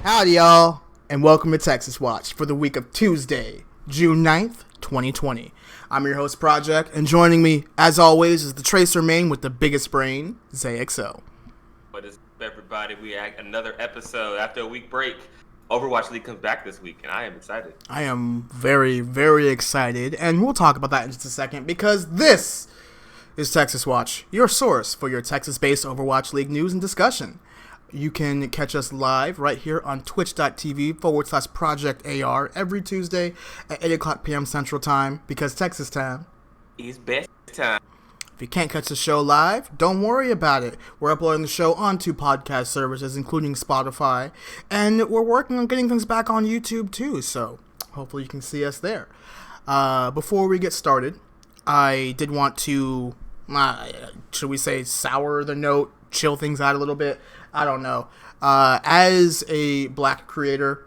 Howdy, y'all, and welcome to Texas Watch for the week of Tuesday, June 9th, 2020. I'm your host, Project, and joining me, as always, is the Tracer main with the biggest brain, Zay. What is up, everybody? We had another episode after a week break. Overwatch League comes back this week, and I am excited. I am very, very excited, and we'll talk about that in just a second, because this is Texas Watch, your source for your Texas-based Overwatch League news and discussion. You can catch us live right here on twitch.tv/ProjectAR every Tuesday at 8 o'clock p.m. Central Time, because Texas time is best time. If you can't catch the show live, don't worry about it. We're uploading the show onto podcast services, including Spotify, and we're working on getting things back on YouTube too, so hopefully you can see us there. Before we get started, I did want to, should we say, sour the note, chill things out a little bit. I don't know. As a black creator,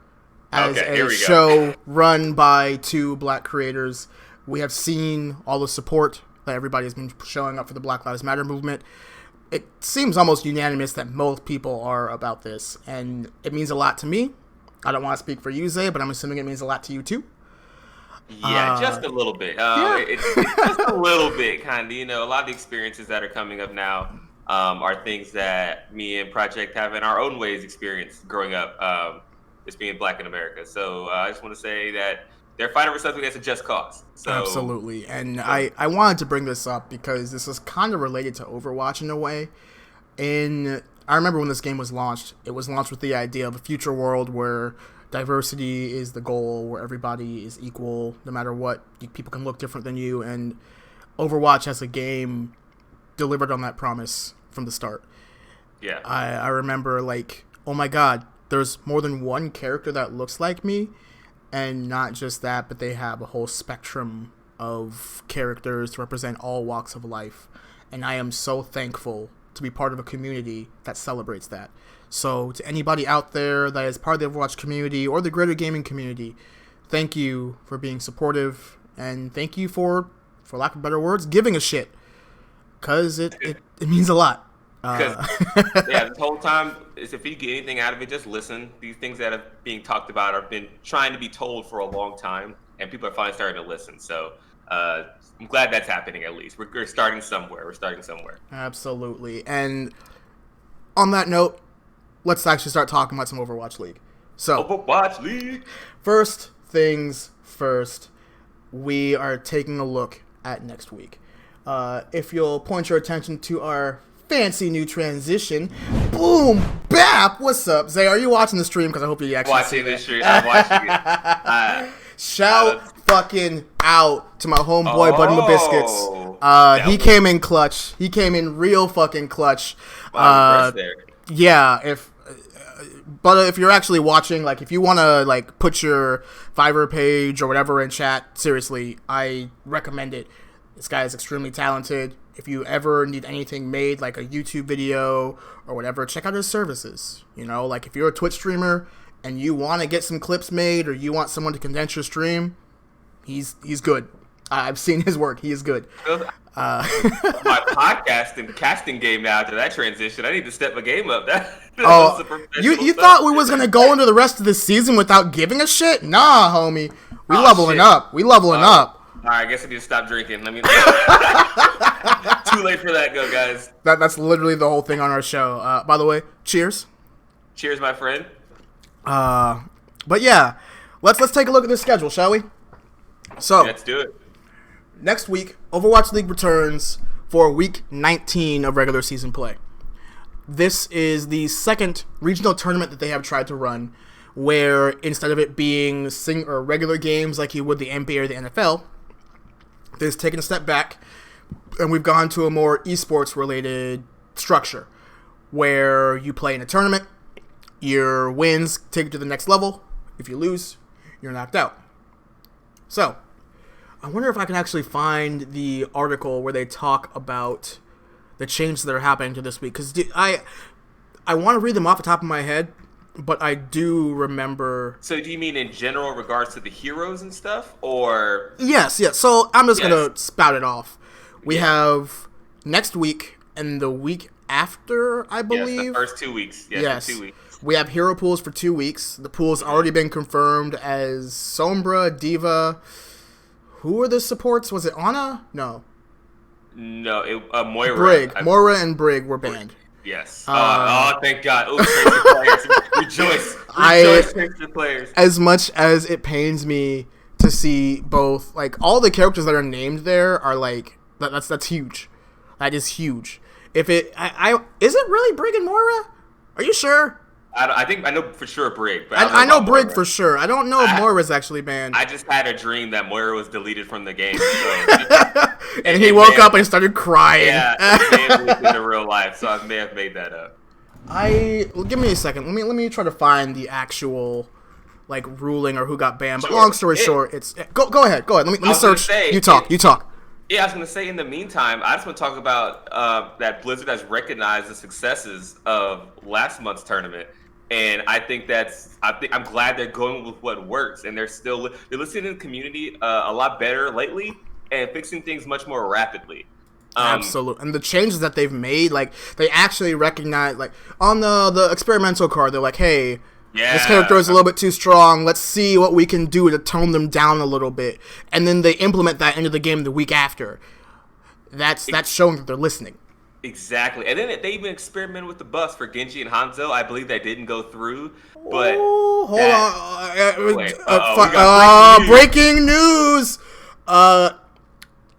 as a show run by two black creators, we have seen all the support that everybody has been showing up for the Black Lives Matter movement. It seems almost unanimous that most people are about this, and it means a lot to me. I don't want to speak for you, Zay, but I'm assuming it means a lot to you too. Yeah, just a little bit. It's just a little bit, kind of. You know, a lot of the experiences that are coming up now are things that me and Project have in our own ways experienced growing up, just being black in America. So I just want to say that they're fighting for something that's a just cause. So, absolutely. And I wanted to bring this up because this is kind of related to Overwatch in a way. I remember when this game was launched, it was launched with the idea of a future world where diversity is the goal, where everybody is equal, no matter what. People can look different than you. And Overwatch as a game delivered on that promise from the start. Yeah. I remember, like, oh my god, there's more than one character that looks like me, and not just that, but they have a whole spectrum of characters to represent all walks of life, and I am so thankful to be part of a community that celebrates that. So to anybody out there that is part of the Overwatch community or the greater gaming community, thank you for being supportive, and thank you for lack of better words, giving a shit. Because it means a lot. Because, this whole time, if you get anything out of it, just listen. These things that are being talked about have been trying to be told for a long time, and people are finally starting to listen. So I'm glad that's happening, at least. We're starting somewhere. Absolutely. And on that note, let's actually start talking about some Overwatch League. So, Overwatch League! First things first, we are taking a look at next week. If you'll point your attention to our fancy new transition, boom, bap, what's up, Zay? Are you watching the stream? Because I hope you actually watching the stream. I'm watching it. Shout fucking out to my homeboy, Buddy Mabiscuits. He came in clutch. He came in real fucking clutch. Yeah, if you're actually watching, like, if you want to, like, put your Fiverr page or whatever in chat, seriously, I recommend it. This guy is extremely talented. If you ever need anything made, like a YouTube video or whatever, check out his services. You know, like if you're a Twitch streamer and you want to get some clips made or you want someone to condense your stream, he's good. I've seen his work. He is good. My podcast and casting game now after that transition. I need to step my game up. You thought we was going to go into the rest of the season without giving a shit? Nah, homie. We leveling up. All right, I guess I need to stop drinking. Too late for that, go guys. That's literally the whole thing on our show. By the way, cheers. Cheers, my friend. But yeah, let's take a look at this schedule, shall we? So let's do it. Next week, Overwatch League returns for week 19 of regular season play. This is the second regional tournament that they have tried to run, where instead of it being regular games like you would the NBA or the NFL, they've taken a step back, and we've gone to a more esports-related structure, where you play in a tournament, your wins take you to the next level, if you lose, you're knocked out. So, I wonder if I can actually find the article where they talk about the changes that are happening to this week, because I want to read them off the top of my head, but I do remember... So do you mean in general regards to the heroes and stuff, or... Yes. So I'm just going to spout it off. We have next week and the week after, I believe. Yes, the first 2 weeks. Yes. 2 weeks. We have hero pools for 2 weeks. The pool's already been confirmed as Sombra, D.Va. Who were the supports? Was it Ana? No. No, Moira. Brig. Moira and Brig were banned. Yes. Thank God. Oh, Tracer players. Rejoice, Tracer players. As much as it pains me to see both, like, all the characters that are named there are, like, that's huge. That is huge. If it, is it really Brig and Moira? Are you sure? I think I know for sure Brig. But I know Brig for sure. I don't know if Moira's actually banned. I just had a dream that Moira was deleted from the game. So and he woke up and started crying. Yeah, it in real life, so I may have made that up. Give me a second. Let me try to find the actual like ruling or who got banned. But long story short, it's go ahead. Let me search. You talk. Yeah, I was going to say, in the meantime, I just want to talk about that Blizzard has recognized the successes of last month's tournament. And I think I'm glad they're going with what works. And they're listening to the community a lot better lately and fixing things much more rapidly. Absolutely. And the changes that they've made, like, they actually recognize, like, on the experimental card, they're like, hey, this character is a little bit too strong. Let's see what we can do to tone them down a little bit. And then they implement that into the game the week after. That's showing that they're listening. Exactly. And then they even experimented with the buffs for Genji and Hanzo. I believe that didn't go through. But hold on. Breaking news!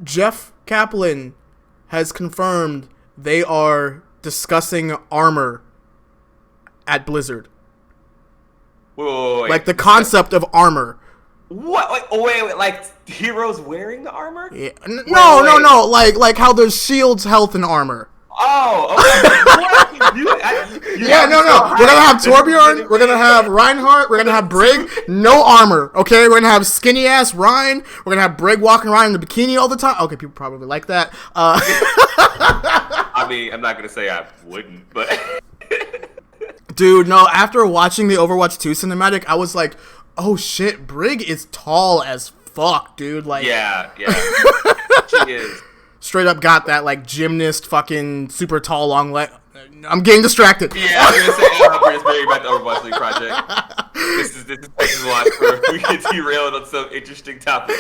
Jeff Kaplan has confirmed they are discussing armor at Blizzard. Wait. Like the concept of armor. What? Wait. Like heroes wearing the armor? Yeah. No. Like how there's shields, health, and armor. Oh. Okay. No. We're gonna have Torbjorn. We're gonna have Reinhardt. We're gonna have Brig. No armor. Okay. We're gonna have skinny ass Rein. We're gonna have Brig walking around in the bikini all the time. Okay, people probably like that. I mean, I'm not gonna say I wouldn't, but. Dude, no, after watching the Overwatch 2 cinematic, I was like, oh shit, Brig is tall as fuck, dude. Like, yeah. She is. Straight up got that, like, gymnast fucking super tall long leg. I'm getting distracted. Yeah, I was going to say, I'm going to bring you back to Overwatch League Project. This is one where we get derailed on some interesting topic.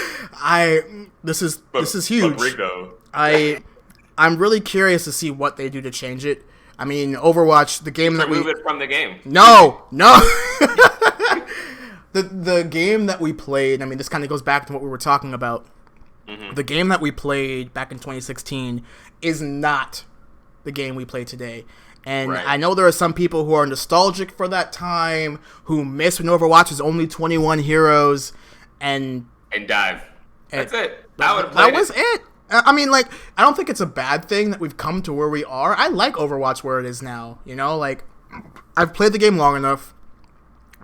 This is huge. But Brig, though. I'm really curious to see what they do to change it. I mean, Overwatch, the game that remove it from the game. No. The game that we played, I mean, this kind of goes back to what we were talking about. Mm-hmm. The game that we played back in 2016 is not the game we play today. And right. I know there are some people who are nostalgic for that time, who miss when Overwatch was only 21 heroes, and dive. That's it. That was it. I mean, like, I don't think it's a bad thing that we've come to where we are. I like Overwatch where it is now, you know? Like, I've played the game long enough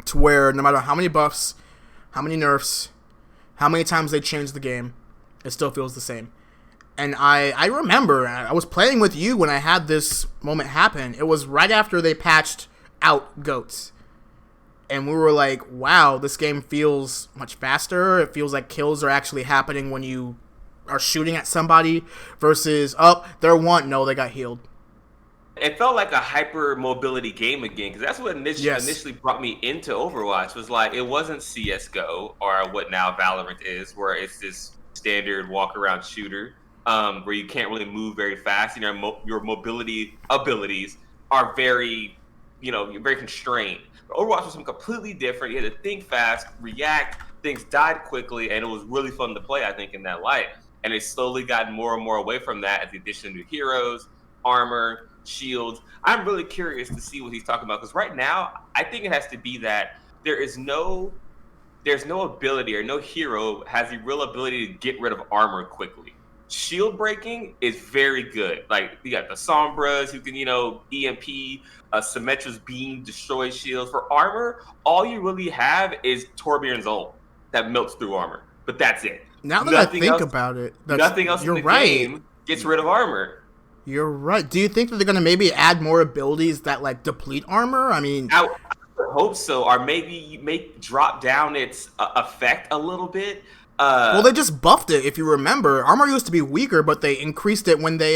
to where no matter how many buffs, how many nerfs, how many times they change the game, it still feels the same. And I remember, I was playing with you when I had this moment happen. It was right after they patched out GOATs. And we were like, wow, this game feels much faster. It feels like kills are actually happening when you are shooting at somebody versus they're no, they got healed. It felt like a hyper mobility game again, because that's what initially brought me into Overwatch. Was like, it wasn't CS:GO or what now Valorant is, where it's this standard walk around shooter where you can't really move very fast. You know, your mobility abilities are very, you're very constrained. But Overwatch was something completely different. You had to think fast, react. Things died quickly, and it was really fun to play, I think, in that light. And it's slowly gotten more and more away from that as the addition of new heroes, armor, shields. I'm really curious to see what he's talking about, because right now, I think it has to be that there's no ability, or no hero has the real ability to get rid of armor quickly. Shield breaking is very good. Like, you got the Sombras who can, EMP, Symmetra's beam, destroy shields. For armor, all you really have is Torbjorn's ult that melts through armor. But that's it. Now that I think about it, nothing else in the game gets rid of armor. You're right. Do you think that they're going to maybe add more abilities that, like, deplete armor? I mean, I hope so. Or maybe drop down its effect a little bit. Well, they just buffed it, if you remember. Armor used to be weaker, but they increased it when they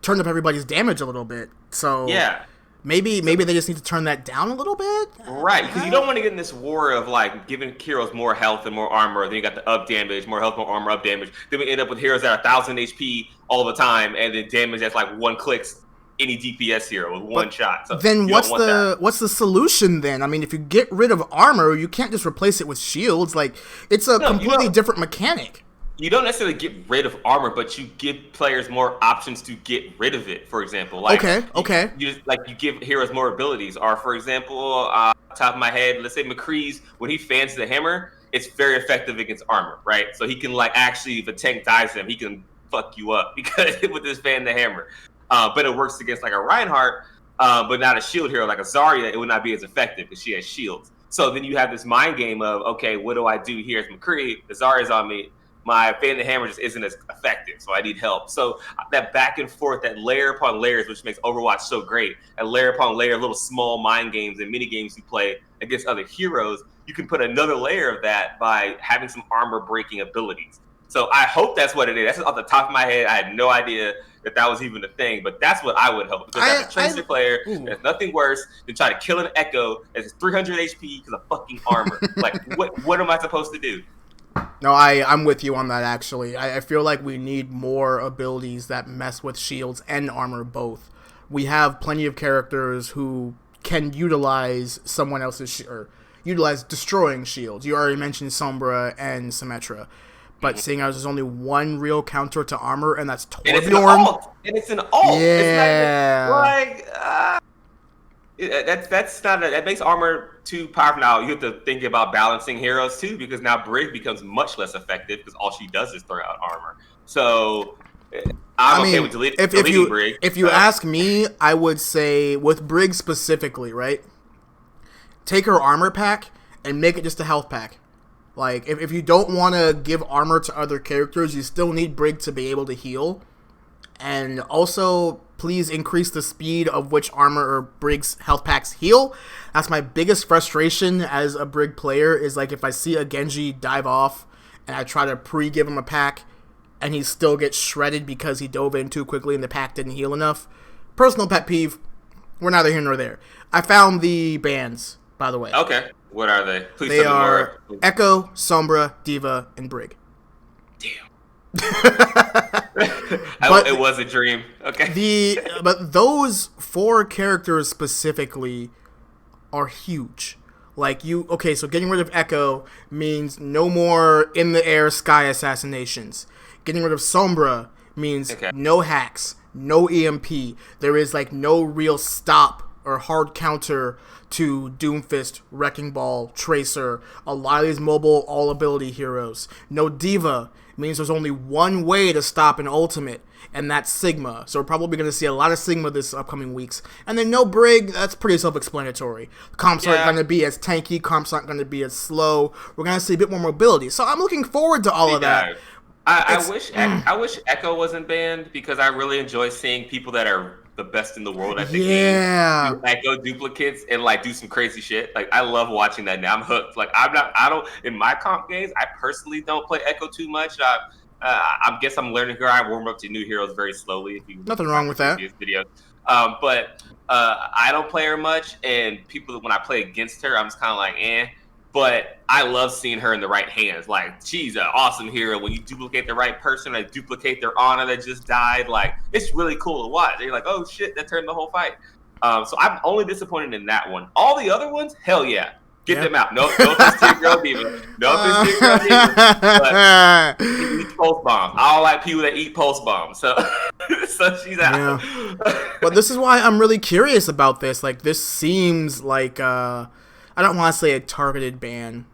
turned up everybody's damage a little bit. So yeah. Maybe they just need to turn that down a little bit. Right, because you don't want to get in this war of like giving heroes more health and more armor. Then you got the up damage, more health, more armor, up damage. Then we end up with heroes that are 1,000 HP all the time, and then damage that's like one clicks any DPS hero with one shot. So then what's the solution then? I mean, if you get rid of armor, you can't just replace it with shields. Like, it's a completely different mechanic. You don't necessarily get rid of armor, but you give players more options to get rid of it. For example, like you give heroes more abilities. Or for example, top of my head, let's say McCree's when he fans the hammer, it's very effective against armor, right? So he can like actually, if a tank dies him, he can fuck you up because with this fan the hammer. But it works against like a Reinhardt, but not a shield hero like a Zarya. It would not be as effective because she has shields. So then you have this mind game of, okay, what do I do here as McCree? The Zarya's on me. My fan the hammer just isn't as effective, so I need help. So that back and forth, that layer upon layers, which makes Overwatch so great, and layer upon layer, little small mind games and mini games you play against other heroes, you can put another layer of that by having some armor breaking abilities. So I hope that's what it is. That's off the top of my head. I had no idea that was even a thing, but that's what I would hope. Because as a Tracer player, there's nothing worse than try to kill an Echo that's 300 HP because of fucking armor. Like, what am I supposed to do? No, I'm with you on that, actually. I feel like we need more abilities that mess with shields and armor both. We have plenty of characters who can utilize someone else's or utilize destroying shields. You already mentioned Sombra and Symmetra. But seeing as there's only one real counter to armor, and that's Torbjorn. And it's an ult. Yeah. It's not that's not that makes armor too powerful. Now you have to think about balancing heroes too, because now Brig becomes much less effective because all she does is throw out armor. So I'm okay with deleting Brig. If you ask me, I would say with Brig specifically, right? Take her armor pack and make it just a health pack. Like, if you don't want to give armor to other characters, you still need Brig to be able to heal. And also, please increase the speed of which armor or Brig's health packs heal. That's my biggest frustration as a Brig player, is like if I see a Genji dive off and I try to pre-give him a pack and he still gets shredded because he dove in too quickly and the pack didn't heal enough. Personal pet peeve. We're neither here nor there. I found the bans, by the way. Okay. What are they? Please they are Echo, Sombra, Diva, and Brig. Damn. It was a dream. Okay. But those 4 characters specifically are huge. Like so getting rid of Echo means no more in the air sky assassinations. Getting rid of Sombra means no hacks, no EMP. There is like no real stop or hard counter to Doomfist, Wrecking Ball, Tracer, a lot of these mobile all-ability heroes. No Diva means there's only one way to stop an ultimate, and that's Sigma. So we're probably going to see a lot of Sigma this upcoming weeks. And then no Brig, that's pretty self-explanatory. Comps aren't going to be as tanky, comps aren't going to be as slow. We're going to see a bit more mobility. So I'm looking forward to all of that. I wish Echo wasn't banned, because I really enjoy seeing people that are the best in the world at the game do Echo duplicates and like do some crazy shit. Like, I love watching that now. I'm hooked. Like, I don't in my comp games, I personally don't play Echo too much. I guess I'm learning her. I warm up to new heroes very slowly. If you Nothing wrong with that. Videos. But I don't play her much, and people, when I play against her, I'm just kind of like, eh. But I love seeing her in the right hands. Like, she's an awesome hero. When you duplicate the right person, I duplicate their honor that just died. Like, it's really cool to watch. You're like, oh shit, that turned the whole fight. So I'm only disappointed in that one. All the other ones, hell yeah. Get them out. No offense to your girl Diva. No offense to your girl Diva. But eat pulse bombs. I don't like people that eat pulse bombs. So she's out. Yeah. But this is why I'm really curious about this. Like, this seems like I don't want to say a targeted ban,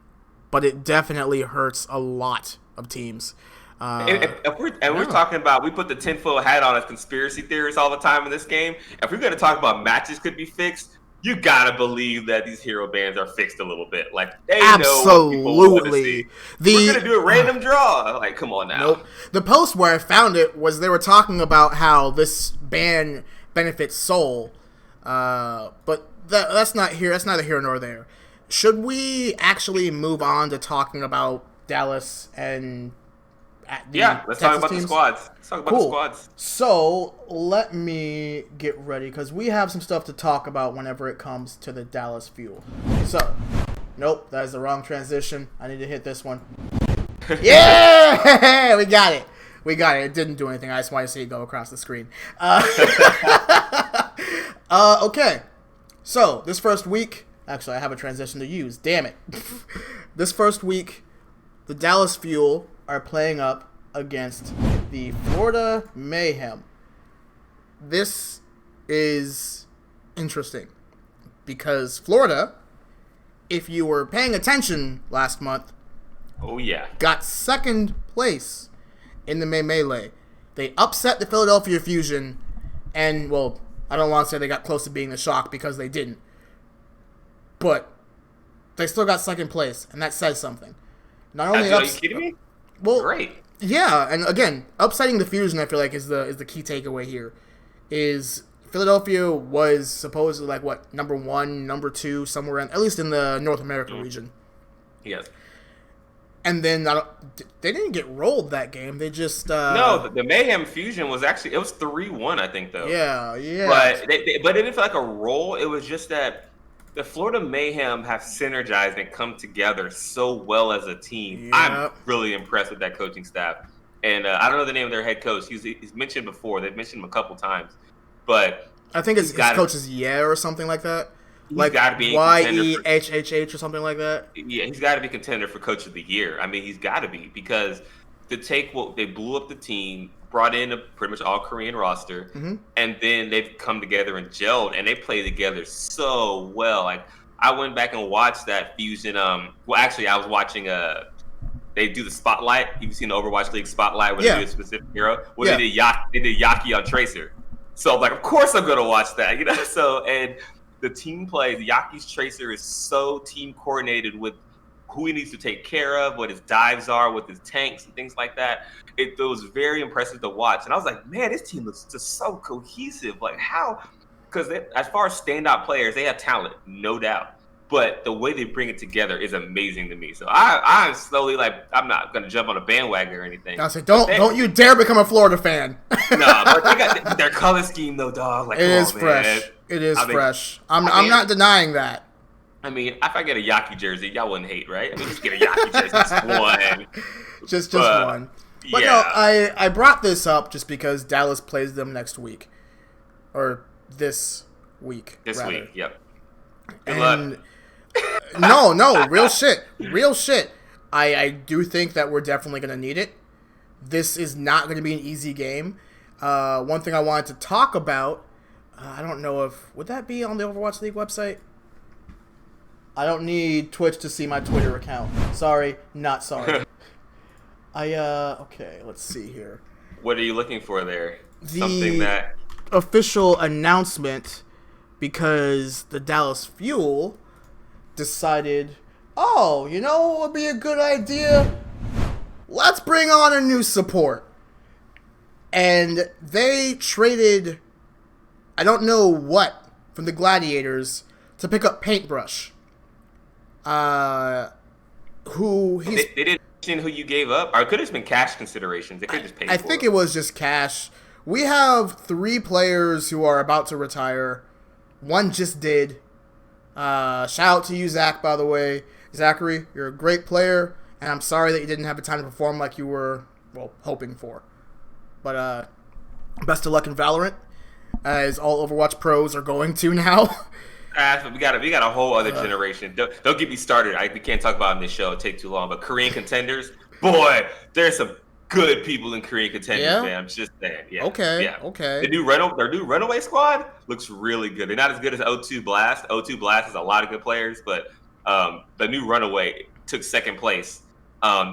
but it definitely hurts a lot of teams. If we're talking about, we put the tinfoil hat on as conspiracy theorists all the time in this game. If we're going to talk about matches could be fixed, you gotta believe that these hero bans are fixed a little bit. Like, they know what people want to see. We're gonna do a random draw. Like, come on now. Nope. The post where I found it was they were talking about how this ban benefits Soul, but that's not here. That's neither here nor there. Should we actually move on to talking about Dallas and at the let's Texas talk about teams? the squads. Let's talk about the squads. So let me get ready because we have some stuff to talk about whenever it comes to the Dallas Fuel. So, nope, that is the wrong transition. I need to hit this one. Yeah, we got it. It didn't do anything. I just wanted to see it go across the screen. Okay. So this first week, actually, I have a transition to use. Damn it. This first week, the Dallas Fuel are playing up against the Florida Mayhem. This is interesting because Florida, if you were paying attention last month, got second place in the May Melee. They upset the Philadelphia Fusion, and, well, I don't want to say they got close to being the Shock because they didn't. But they still got second place, and that says something. Not only are you kidding me? Well, great. Yeah, and again, upsetting the Fusion, I feel like, is the key takeaway here. Is Philadelphia was supposedly like what, number 1, number 2, somewhere in, at least in the North America region. Yes. And then they didn't get rolled that game. They just no. The Mayhem Fusion was actually, it was 3-1, I think, though. Yeah. But it didn't feel like a roll. It was just that the Florida Mayhem have synergized and come together so well as a team. Yep. I'm really impressed with that coaching staff. And I don't know the name of their head coach. He's mentioned before. They've mentioned him a couple times. But I think his coach is or something like that. Like got to be YEHHH or something like that. Yeah, he's got to be contender for Coach of the Year. I mean, he's got to be, because to take what they blew up the team, brought in a pretty much all Korean roster, and then they've come together and gelled, and they play together so well. Like, I went back and watched that Fusion. Well, actually, I was watching they do the spotlight. You've seen the Overwatch League spotlight when they do a specific hero. Well, they did Yaki on Tracer. So, like, of course I'm gonna watch that, you know. So, and the team play, Yaki's Tracer is so team coordinated with who he needs to take care of, what his dives are, with his tanks and things like that. It was very impressive to watch. And I was like, man, this team looks just so cohesive. Like, how? Because as far as standout players, they have talent, no doubt. But the way they bring it together is amazing to me. So I'm slowly, like, I'm not going to jump on a bandwagon or anything. I say, don't you dare become a Florida fan. No, but they got their color scheme, though, dog. Like, it is fresh. Man. It is fresh. I'm not denying that. I mean, if I get a Yaki jersey, y'all wouldn't hate, right? I mean, just get a Yaki jersey, just one. Just one. But no, I brought this up just because Dallas plays them next week. Or this week, week, yep. Good luck. No, real shit. I do think that we're definitely going to need it. This is not going to be an easy game. One thing I wanted to talk about, I don't know would that be on the Overwatch League website? I don't need Twitch to see my Twitter account. Sorry, not sorry. Okay, let's see here. What are you looking for there? Something that... official announcement, because the Dallas Fuel decided, you know what would be a good idea? Let's bring on a new support. And they traded, I don't know what, from the Gladiators to pick up Paintbrush. They didn't mention who you gave up? Or it could have just been cash considerations. They could have just paid for it. I think it was just cash. We have 3 players who are about to retire. One just did. Shout out to you, Zach, by the way. Zachary, you're a great player, and I'm sorry that you didn't have the time to perform like you were, hoping for. But best of luck in Valorant, as all Overwatch pros are going to now. We got a whole other generation. Don't get me started. We can't talk about it in this show. It'll take too long. But Korean contenders, boy, there's some good people in Korean contenders, man. I'm just saying. Yeah. Okay. Their new Runaway squad looks really good. They're not as good as O2 Blast. O2 Blast has a lot of good players, but the new Runaway took second place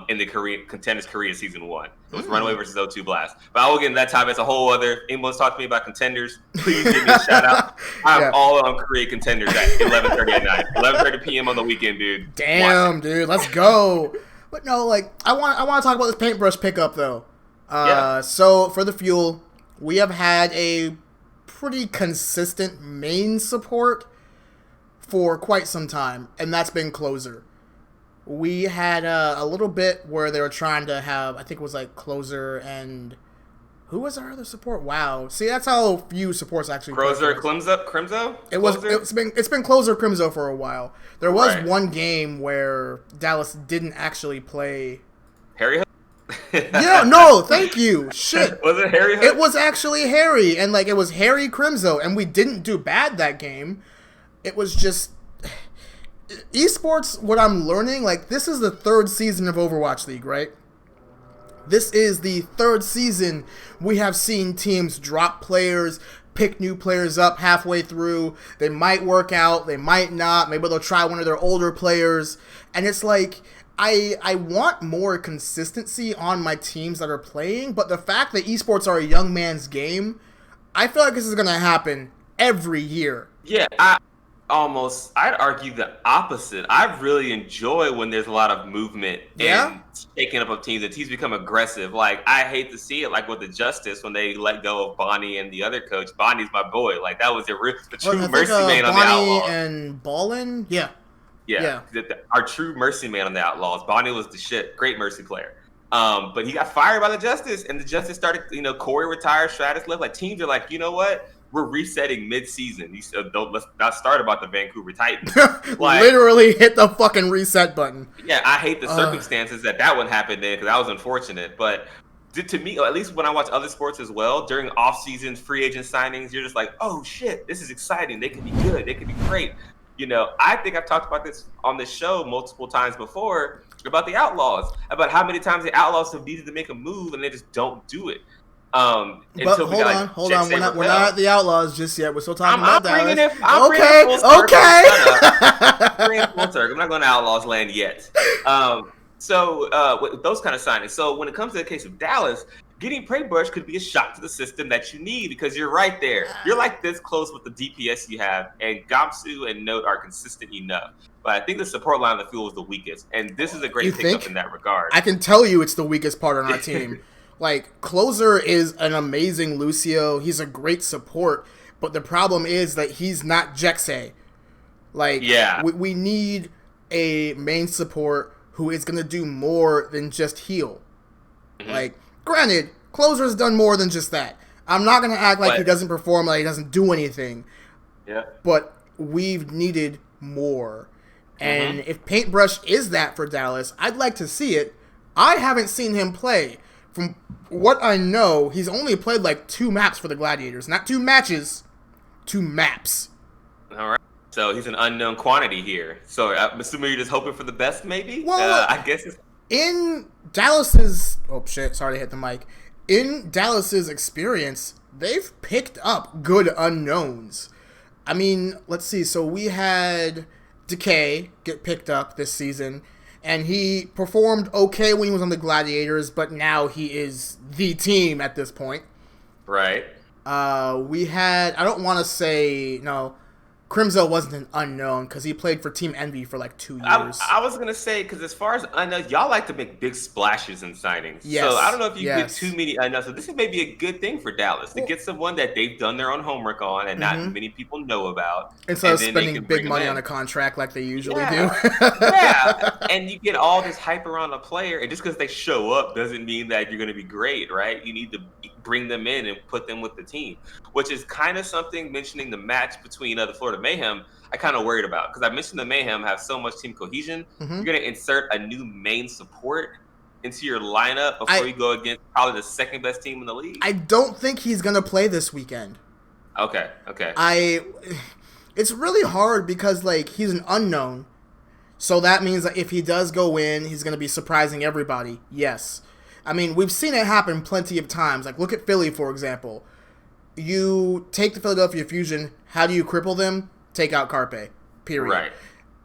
in the Korean Contenders Korea Season 1. It was Runaway versus O2 Blast. But I will get into that time. It's a whole other... Anyone's talked to me about contenders, please give me a shout-out. I'm all on Korea Contenders at 11:30 at night. 11:30 p.m. on the weekend, dude. Damn, dude. Let's go. But no, I want to talk about this Paintbrush pickup, though. So, for the Fuel, we have had a pretty consistent main support for quite some time, and that's been Closer. We had a little bit where they were trying to have, I think it was like Closer and who was our other support? Wow. See, that's how few supports actually. Closer, Crimzo? It's been Closer Crimzo for a while. There was one game where Dallas didn't actually play Harry Hook? Yeah, no, thank you. Shit. Was it Harry Hook? It was actually Harry, and like it was Harry Crimzo, and we didn't do bad that game. It was just esports, what I'm learning, like this is the third season of Overwatch League, right? This is the third season we have seen teams drop players, pick new players up halfway through. They might work out, they might not. Maybe they'll try one of their older players. And it's like, I want more consistency on my teams that are playing, but the fact that esports are a young man's game, I feel like this is going to happen every year. Yeah, I'd argue the opposite. I really enjoy when there's a lot of movement and shaking up of teams. The teams become aggressive. Like, I hate to see it, like with the Justice when they let go of Bonnie and the other coach. Bonnie's my boy. Like, that was the true mercy man on the Outlaws. Bonnie and Ballin? Yeah. Our true mercy man on the Outlaws. Bonnie was the shit. Great mercy player. But he got fired by the Justice, and the Justice started, Corey retired, Stratus left. Like, teams are like, you know what? We're resetting mid-season. You said, let's not start about the Vancouver Titans. Like, literally hit the fucking reset button. Yeah, I hate the circumstances that one happened in because that was unfortunate. But to me, at least when I watch other sports as well, during off-season free agent signings, you're just like, oh shit, this is exciting. They can be good. They can be great. I think I've talked about this on this show multiple times before about the Outlaws, about how many times the Outlaws have needed to make a move and they just don't do it. But hold on. We're not at the Outlaws just yet. We're still talking about that. I'm not going to Outlaws land yet. With those kind of signings. So when it comes to the case of Dallas, getting Paintbrush could be a shock to the system that you need because you're right there. You're like this close with the DPS you have, and Gamsu and Note are consistent enough. But I think the support line on the field was the weakest, and this is a great pickup in that regard. I can tell you it's the weakest part on our team. Like, Closer is an amazing Lucio. He's a great support. But the problem is that he's not Jexay. Like, we need a main support who is going to do more than just heal. Mm-hmm. Like, granted, Closer's done more than just that. I'm not going to act like he doesn't perform, like he doesn't do anything. Yeah. But we've needed more. And if Paintbrush is that for Dallas, I'd like to see it. I haven't seen him play. From what I know, he's only played like 2 maps for the Gladiators. Not 2 matches, 2 maps. All right. So he's an unknown quantity here. So I'm assuming you're just hoping for the best, maybe? Well, I guess it's... In Dallas's... Oh, shit. Sorry to hit the mic. In Dallas's experience, they've picked up good unknowns. I mean, let's see. So we had Decay get picked up this season. And he performed okay when he was on the Gladiators, but now he is the team at this point. Right. We had, I don't want to say, no, Crimzo wasn't an unknown because he played for Team Envy for like 2 years. I was going to say, because as far as unknowns, y'all like to make big splashes in signings. Yes. So I don't know if you get too many unknowns. So this is maybe a good thing for Dallas to get someone that they've done their own homework on and not many people know about. Instead of spending big money on a contract like they usually do. And you get all this hype around a player, and just because they show up doesn't mean that you're going to be great, right? You need to bring them in and put them with the team, which is kind of something, mentioning the match between the Florida Mayhem, I kind of worried about, because I mentioned the Mayhem have so much team cohesion. You're going to insert a new main support into your lineup before you go against probably the second best team in the league. I don't think he's going to play this weekend. Okay. It's really hard because, like, he's an unknown. So that means that if he does go in, he's going to be surprising everybody. Yes. I mean, we've seen it happen plenty of times. Like, look at Philly, for example. You take the Philadelphia Fusion. How do you cripple them? Take out Carpe. Period. Right.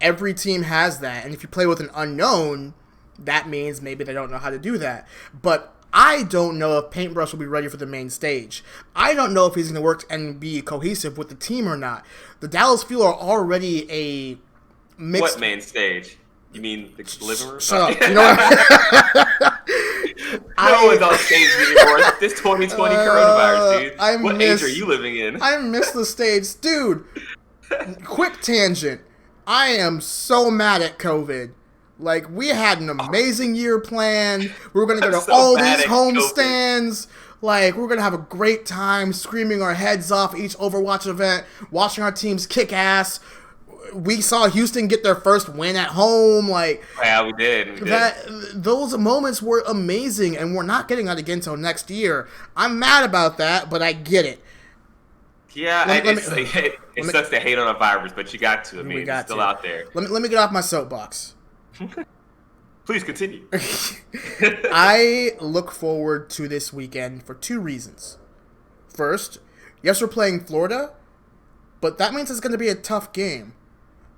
Every team has that. And if you play with an unknown, that means maybe they don't know how to do that. But I don't know if Paintbrush will be ready for the main stage. I don't know if he's going to work and be cohesive with the team or not. The Dallas Fuel are already a mixed... What main stage? You mean the living room? Shut up. You know what? No one's on stage anymore. This 2020 coronavirus, dude. What age are you living in? I miss the stage. Dude, quick tangent. I am so mad at COVID. Like, we had an amazing year planned. We were going to go to so all bad these at home coping. stands. Like, we're going to have a great time screaming our heads off each Overwatch event, watching our teams kick ass. We saw Houston get their first win at home. Like, Yeah, we did. those moments were amazing, and we're not getting that again until next year. I'm mad about that, but I get it. Yeah, it sucks to hate on a virus, but you got to. I mean, it's still out there. Let me get off my soapbox. Please continue. I look forward to this weekend for 2 reasons. First, yes, we're playing Florida, but that means it's going to be a tough game.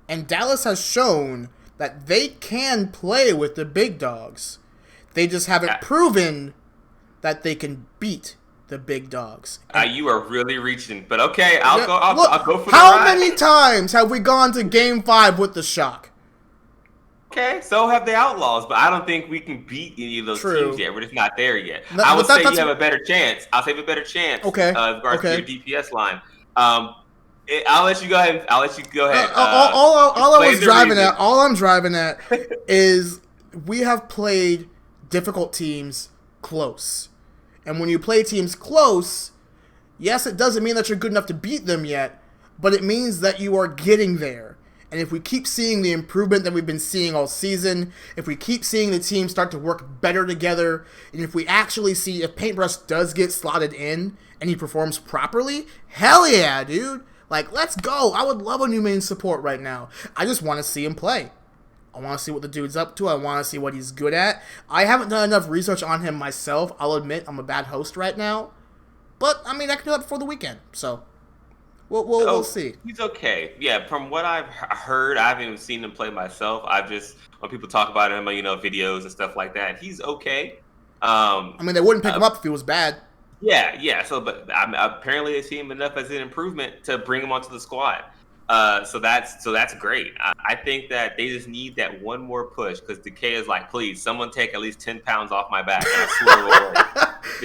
And Dallas has shown that they can play with the big dogs. They just haven't proven that they can beat the big dogs. You are really reaching, but okay, I'll go for the How ride. many times have we gone to Game 5 with the shock? Okay, so have the Outlaws, but I don't think we can beat any of those teams yet. We're just not there yet. I would say you have a better chance. I'll say a better chance. Okay. With regards to your DPS line. I'll let you go ahead. All I'm driving at is we have played difficult teams close. And when you play teams close, yes, it doesn't mean that you're good enough to beat them yet, but it means that you are getting there. And if we keep seeing the improvement that we've been seeing all season, if we keep seeing the team start to work better together, and if we actually see if Paintbrush does get slotted in and he performs properly, hell yeah, dude. Like, let's go. I would love a new main support right now. I just want to see him play. I want to see what the dude's up to. I want to see what he's good at. I haven't done enough research on him myself. I'll admit I'm a bad host right now. But, I mean, I can do that before the weekend. So, we'll see. He's okay. Yeah, from what I've heard, I haven't even seen him play myself. I've just, when people talk about him, videos and stuff like that, he's okay. I mean, they wouldn't pick him up if he was bad. Yeah. So, but apparently they see him enough as an improvement to bring him onto the squad. So that's great. I think that they just need that one more push because Decay is like, please, someone take at least 10 pounds off my back. And I swear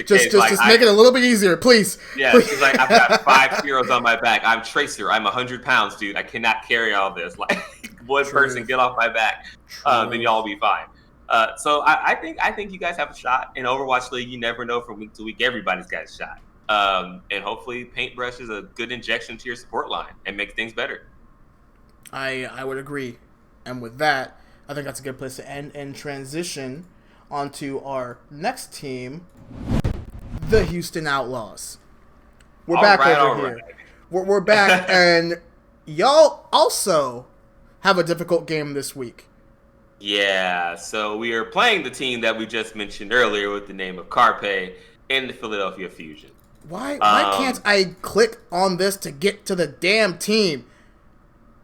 just make it a little bit easier, please. Yeah, please. She's like, I've got 5 heroes on my back. I'm Tracer. I'm 100 pounds, dude. I cannot carry all this. Like, one person get off my back, then y'all will be fine. So I think you guys have a shot in Overwatch League. You never know from week to week. Everybody's got a shot. And hopefully Paintbrush is a good injection to your support line and makes things better. I would agree. And with that, I think that's a good place to end and transition onto our next team, the Houston Outlaws. We're back over here. We're back, and y'all also have a difficult game this week. Yeah, so we are playing the team that we just mentioned earlier with the name of Carpe in the Philadelphia Fusion. Why can't I click on this to get to the damn team?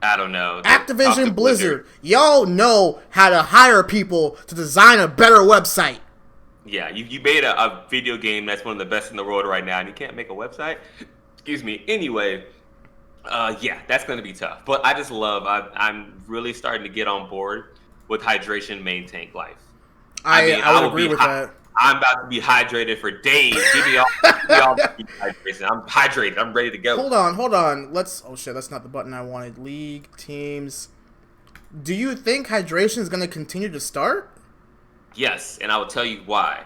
I don't know. Activision Blizzard. Y'all know how to hire people to design a better website. Yeah, you made a video game that's one of the best in the world right now, and you can't make a website? Excuse me. Anyway, yeah, that's going to be tough. But I just I'm really starting to get on board with hydration main tank life. I would agree with that. I'm about to be hydrated for days. Give me all hydration. I'm hydrated. I'm ready to go. Hold on. Oh shit, that's not the button I wanted. League, teams. Do you think hydration is going to continue to start? Yes, and I will tell you why.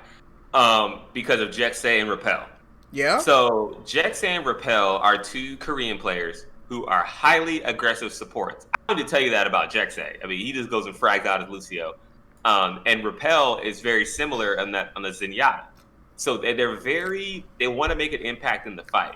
Because of Zay and Repel. Yeah? So Zay and Repel are 2 Korean players who are highly aggressive supports. I want to tell you that about Zay. I mean, he just goes and frags out as Lucio. And Repel is very similar on the Zenyatta. So they want to make an impact in the fight.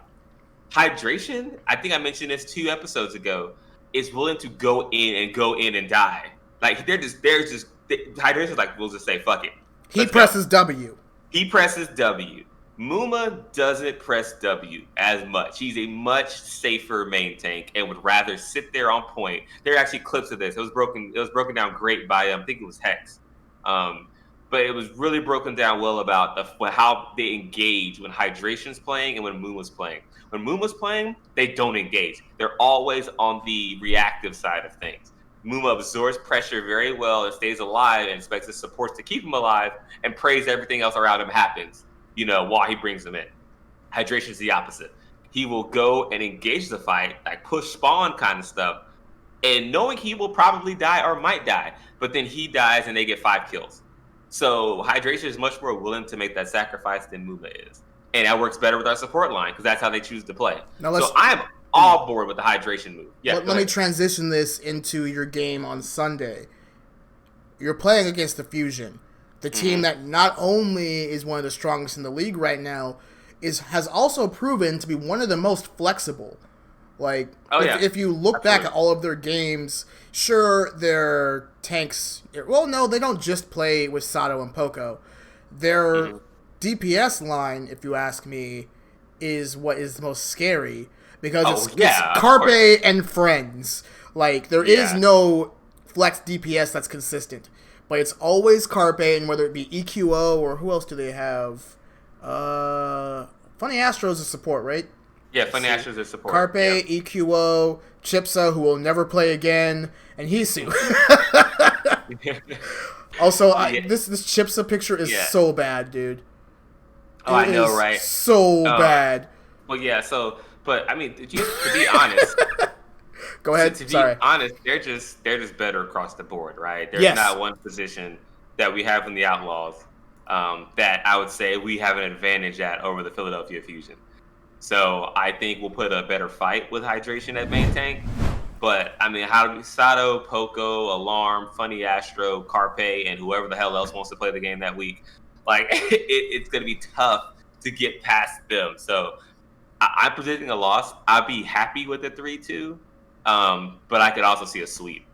Hydration, I think I mentioned this 2 episodes ago, is willing to go in and die. Like Hydration is like, we'll just say, fuck it. He presses W. He presses W. Muma doesn't press W as much. He's a much safer main tank and would rather sit there on point. There are actually clips of this. It was broken down great by I think it was Hex. But it was really broken down well about how they engage when Hydration's playing and when Muma's playing. When Muma's playing, they don't engage. They're always on the reactive side of things. Muma absorbs pressure very well and stays alive and expects his supports to keep him alive and prays everything else around him happens, while he brings them in. Hydration's the opposite. He will go and engage the fight, like push spawn kind of stuff, and knowing he will probably die or might die, but then he dies and they get 5 kills. So Hydration is much more willing to make that sacrifice than Muma is. And that works better with our support line because that's how they choose to play. So I'm all board with the Hydration move. Yeah, let me transition this into your game on Sunday. You're playing against the Fusion, the team that not only is one of the strongest in the league right now, has also proven to be one of the most flexible. Like, if you look back at all of their games, sure, their tanks... Well, no, they don't just play with Sato and Poco. Their DPS line, if you ask me, is what is the most scary. Because it's Carpe and friends. Like, there is no flex DPS that's consistent. But it's always Carpe, and whether it be EQO or who else do they have? Funny Astro's a support, right? Yeah, Funny Astro's a support. Carpe, EQO, Chipsa, who will never play again, and Hisu. Also, this Chipsa picture is so bad, dude. Oh, I know, right? So bad. Well, yeah, but I mean, to be honest... Go ahead. To be honest, they're just better across the board, right? There's not one position that we have in the Outlaws that I would say we have an advantage at over the Philadelphia Fusion. So I think we'll put a better fight with Hydration at main tank. But I mean, Sato, Poco, Alarm, Funny Astro, Carpe, and whoever the hell else wants to play the game that week, like it's going to be tough to get past them. So I'm predicting a loss. I'll be happy with the 3-2. But I could also see a sweep.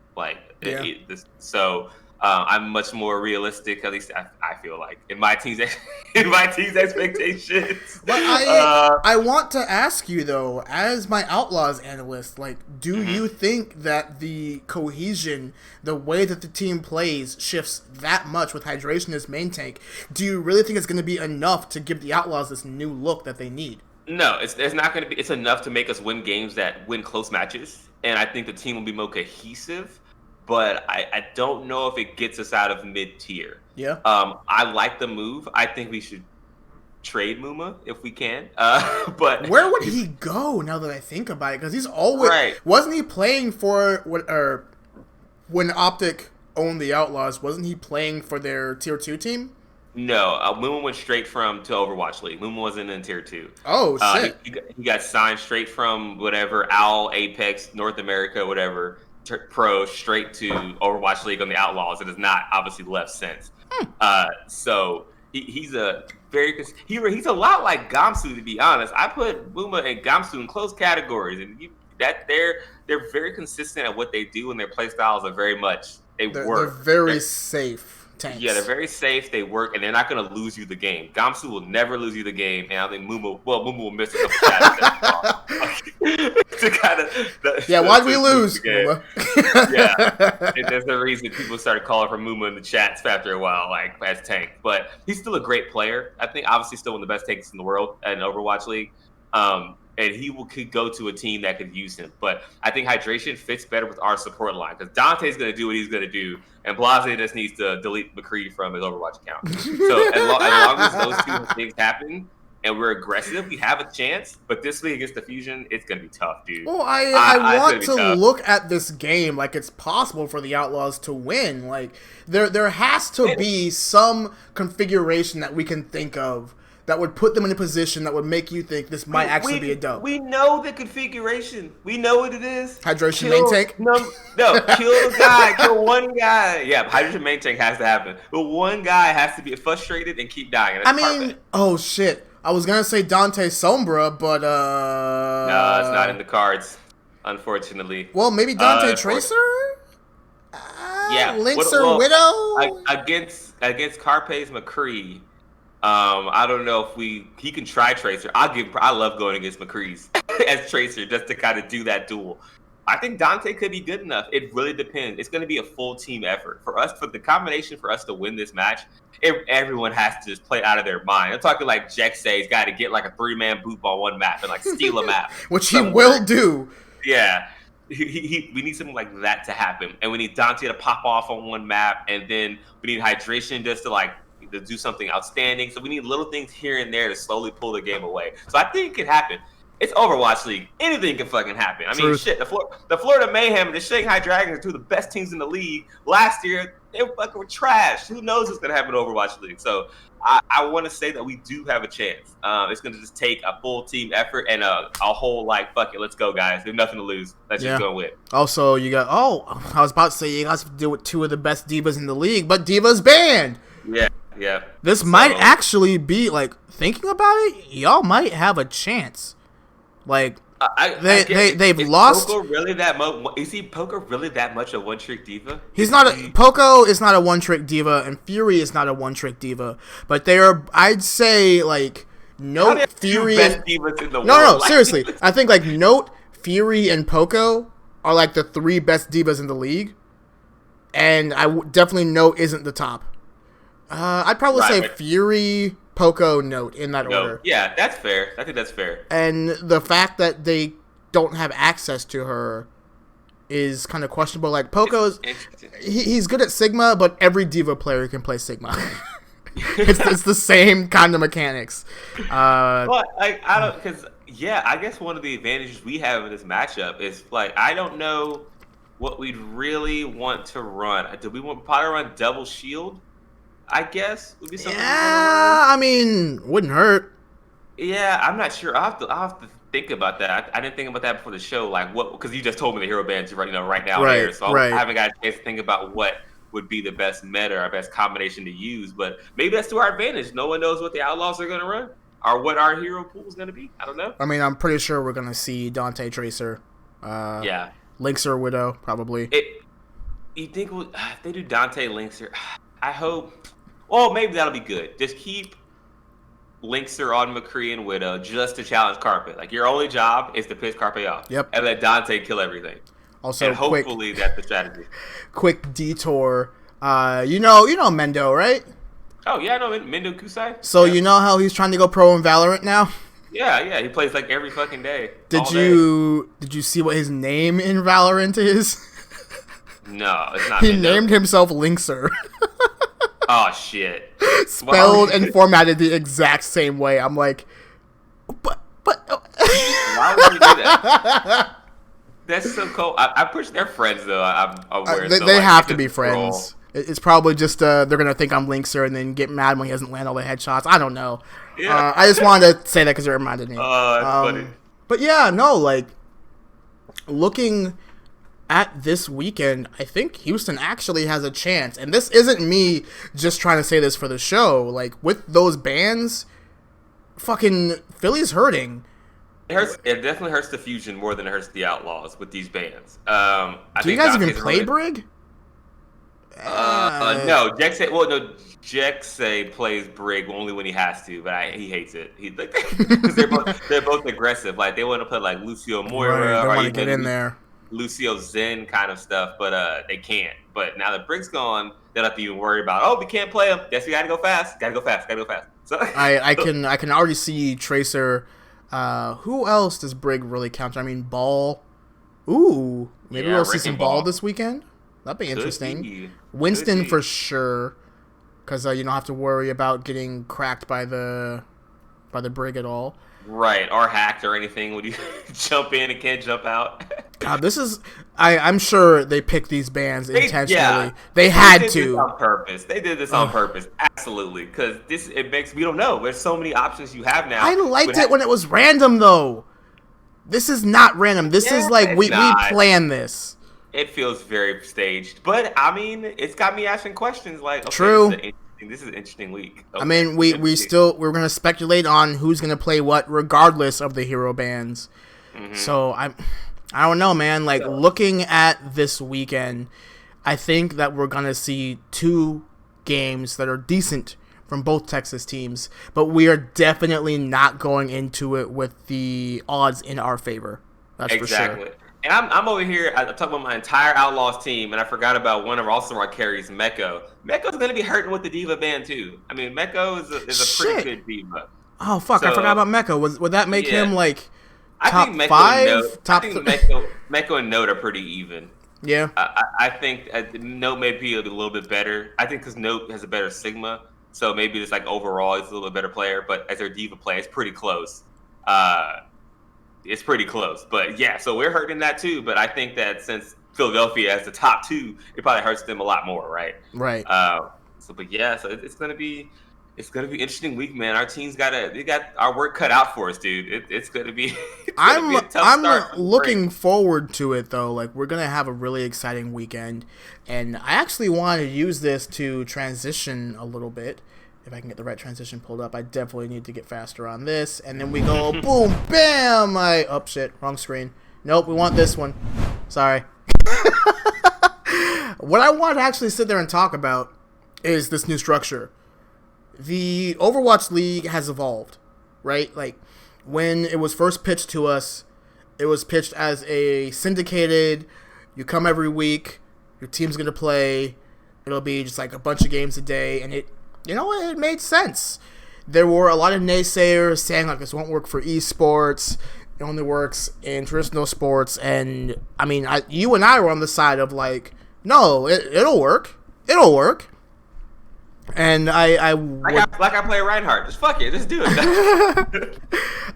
I'm much more realistic. At least I feel like in my team's expectations. But I want to ask you though, as my Outlaws analyst, like, do you think that the cohesion, the way that the team plays, shifts that much with Hydration as main tank? Do you really think it's going to be enough to give the Outlaws this new look that they need? No, it's not going to be. It's enough to make us win games that win close matches. And I think the team will be more cohesive, but I don't know if it gets us out of mid-tier. Yeah. I like the move. I think we should trade Muma if we can. But where would he go now that I think about it? Because he's always wasn't he playing for when Optic owned the Outlaws? Wasn't he playing for their tier 2 team? No, Muma went straight to Overwatch League. Muma wasn't in Tier 2. Oh, shit. He got signed straight from whatever, OWL, Apex, North America, whatever, pro, straight to Overwatch League on the Outlaws. It has not obviously left since. So he's a he's a lot like Gamsu, to be honest. I put Muma and Gamsu in close categories, and they're very consistent at what they do, and their play styles are very much, work. They're very safe. Tanks. Yeah, they're very safe. They work, and they're not going to lose you the game. Gamsu will never lose you the game, and I think Muma will miss a couple shots. Why'd we lose? Yeah, and there's a reason people started calling for Muma in the chats after a while, like as tank. But he's still a great player. I think obviously still one of the best tanks in the world in Overwatch League. And he could go to a team that could use him. But I think Hydration fits better with our support line because Dante's going to do what he's going to do, and Blase just needs to delete McCree from his Overwatch account. So as long as those two things happen and we're aggressive, we have a chance. But this week against the Fusion, it's going to be tough, dude. Well, I want to look at this game like it's possible for the Outlaws to win. Like there has to be some configuration that we can think of that would put them in a position that would make you think this might actually be a dub. We know the configuration. We know what it is. Hydration main tank? No, kill a guy. Kill one guy. Yeah, Hydration main tank has to happen. But one guy has to be frustrated and keep dying. Oh, shit. I was going to say Dante Sombra, but... No, it's not in the cards, unfortunately. Well, maybe Dante Tracer? Yeah. Lynx or Widow? Against Carpe's McCree... I don't know if he can try Tracer. I love going against McCree's as Tracer just to kind of do that duel. I think Dante could be good enough. It really depends. It's going to be a full team effort for the combination for us to win this match. Everyone has to just play out of their mind. I'm talking like Jexay's got to get like a 3-man boop on one map and like steal a map, which he will do. Yeah. We need something like that to happen, and we need Dante to pop off on one map, and then we need Hydration just to do something outstanding. So we need little things here and there to slowly pull the game away. So I think it could happen. It's Overwatch League. Anything can fucking happen. I mean, Truth. shit. The Florida Mayhem and the Shanghai Dragons are two of the best teams in the league. Last year, they fucking were trash. Who knows what's gonna happen in Overwatch League? So I want to say that we do have a chance. It's gonna just take a full team effort and a whole like, fuck it, let's go, guys. There's nothing to lose. Let's just go win. Also, you got I was about to say you guys have to deal with two of the best divas in the league, but Diva's banned. Yeah. This might actually be like thinking about it. Y'all might have a chance. Like they've lost. Poco really that much? Is he Poco really that much a one-trick diva? Poco is not a one-trick diva, and Fury is not a one-trick diva. But they are. I'd say like Note, Fury. Best divas in the world. No, seriously. I think like Note, Fury, and Poco are like the three best divas in the league, and definitely Note isn't the top. I'd probably say Fury, Poco, Note in that order. Yeah, that's fair. I think that's fair. And the fact that they don't have access to her is kind of questionable. Like Poco's, he's good at Sigma, but every diva player can play Sigma. it's the same kind of mechanics. But I don't, because I guess one of the advantages we have in this matchup is like I don't know what we'd really want to run. Do we probably run double shield? I guess would be something. Yeah, I mean, wouldn't hurt. Yeah, I'm not sure. I'll have to think about that. I didn't think about that before the show. Like what? Because you just told me the hero bands right now here, so I haven't got a chance to think about what would be the best meta or best combination to use. But maybe that's to our advantage. No one knows what the Outlaws are going to run or what our hero pool is going to be. I don't know. I mean, I'm pretty sure we're going to see Dante Tracer. Linkser Widow probably. You think if they do Dante Linkser? I hope. Well, maybe that'll be good. Just keep Linkser on McCree and Widow just to challenge Carpet. Like, your only job is to piss Carpet off. Yep. And let Dante kill everything. Also, and hopefully that's the strategy. Quick detour. You know Mendo, right? Oh, yeah, I know Mendo Kusai. So you know how he's trying to go pro in Valorant now? Yeah. He plays like every fucking day. Did you see what his name in Valorant is? No, it's not He Mendo. named himself Linkser. Oh, shit. Spelled and formatted the exact same way. I'm like, but. Why would you do that? That's so cool. I push their friends, though. I'm aware. They have to be friends. It's probably just they're going to think I'm Linkser and then get mad when he doesn't land all the headshots. I don't know. Yeah. I just wanted to say that because it reminded me. Oh, that's funny. But yeah, no, like, looking at this weekend, I think Houston actually has a chance. And this isn't me just trying to say this for the show. Like, with those bans, fucking Philly's hurting. It definitely hurts the Fusion more than it hurts the Outlaws with these bans. Do you guys even play Brig? No, Jexay plays Brig only when he has to, but he hates it. Because they're both aggressive. Like, they want to put, like, Lucio Moira or even get in there. Lucio Zen kind of stuff, but they can't. But now that Brig's gone, they don't have to even worry about, we can't play him. Guess we gotta go fast. So I can already see Tracer. Who else does Brig really count? I mean, Ball. Ooh, maybe we'll see some Ball this weekend. That'd be interesting. Winston for sure, because you don't have to worry about getting cracked by the Brig at all. Right, or hacked or anything when you jump in and can't jump out. God, this is... I'm sure they picked these bans intentionally. Yeah. They had did to. This on purpose. They did this on purpose. Absolutely. Because we don't know. There's so many options you have now. I liked it when it was random, though. This is not random. This is like, we planned this. It feels very staged. But, I mean, it's got me asking questions like, okay, True. This is an interesting week. Okay. I mean, we're going to speculate on who's going to play what regardless of the hero bans. Mm-hmm. So I don't know, man. Like, looking at this weekend, I think that we're going to see two games that are decent from both Texas teams, but we are definitely not going into it with the odds in our favor. That's for sure. And I'm over here, I'm talking about my entire Outlaws team, and I forgot about one of our carries, Meko. Meko's going to be hurting with the Diva ban, too. I mean, Meko is a pretty good Diva. Oh, fuck, I forgot about Meko. Would that make him, like, top I think Meko 5? I think Meko and Note are pretty even. Yeah. I think Note may be a little bit better. I think because Note has a better Sigma, so maybe it's like overall he's a little bit better player, but as their Diva play, it's pretty close. it's pretty close. But yeah, so we're hurting that too. But I think that since Philadelphia has the top two, it probably hurts them a lot more, right? Right. But yeah, so it's gonna be interesting week, man. Our team's got our work cut out for us, dude. It's gonna be I'm a tough start looking forward to it though. Like we're gonna have a really exciting weekend, and I actually want to use this to transition a little bit. If I can get the right transition pulled up, I definitely need to get faster on this. And then we go boom, bam. Shit, wrong screen. Nope, we want this one. Sorry. What I want to actually sit there and talk about is this new structure. The Overwatch League has evolved, right? Like, when it was first pitched to us, it was pitched as a syndicated, you come every week, your team's going to play, it'll be just like a bunch of games a day, and it made sense. There were a lot of naysayers saying, like, this won't work for esports, it only works in traditional sports, and, I mean, you and I were on the side of, like, no, it'll work. It'll work. And I play Reinhardt. Just fuck it. Just do it.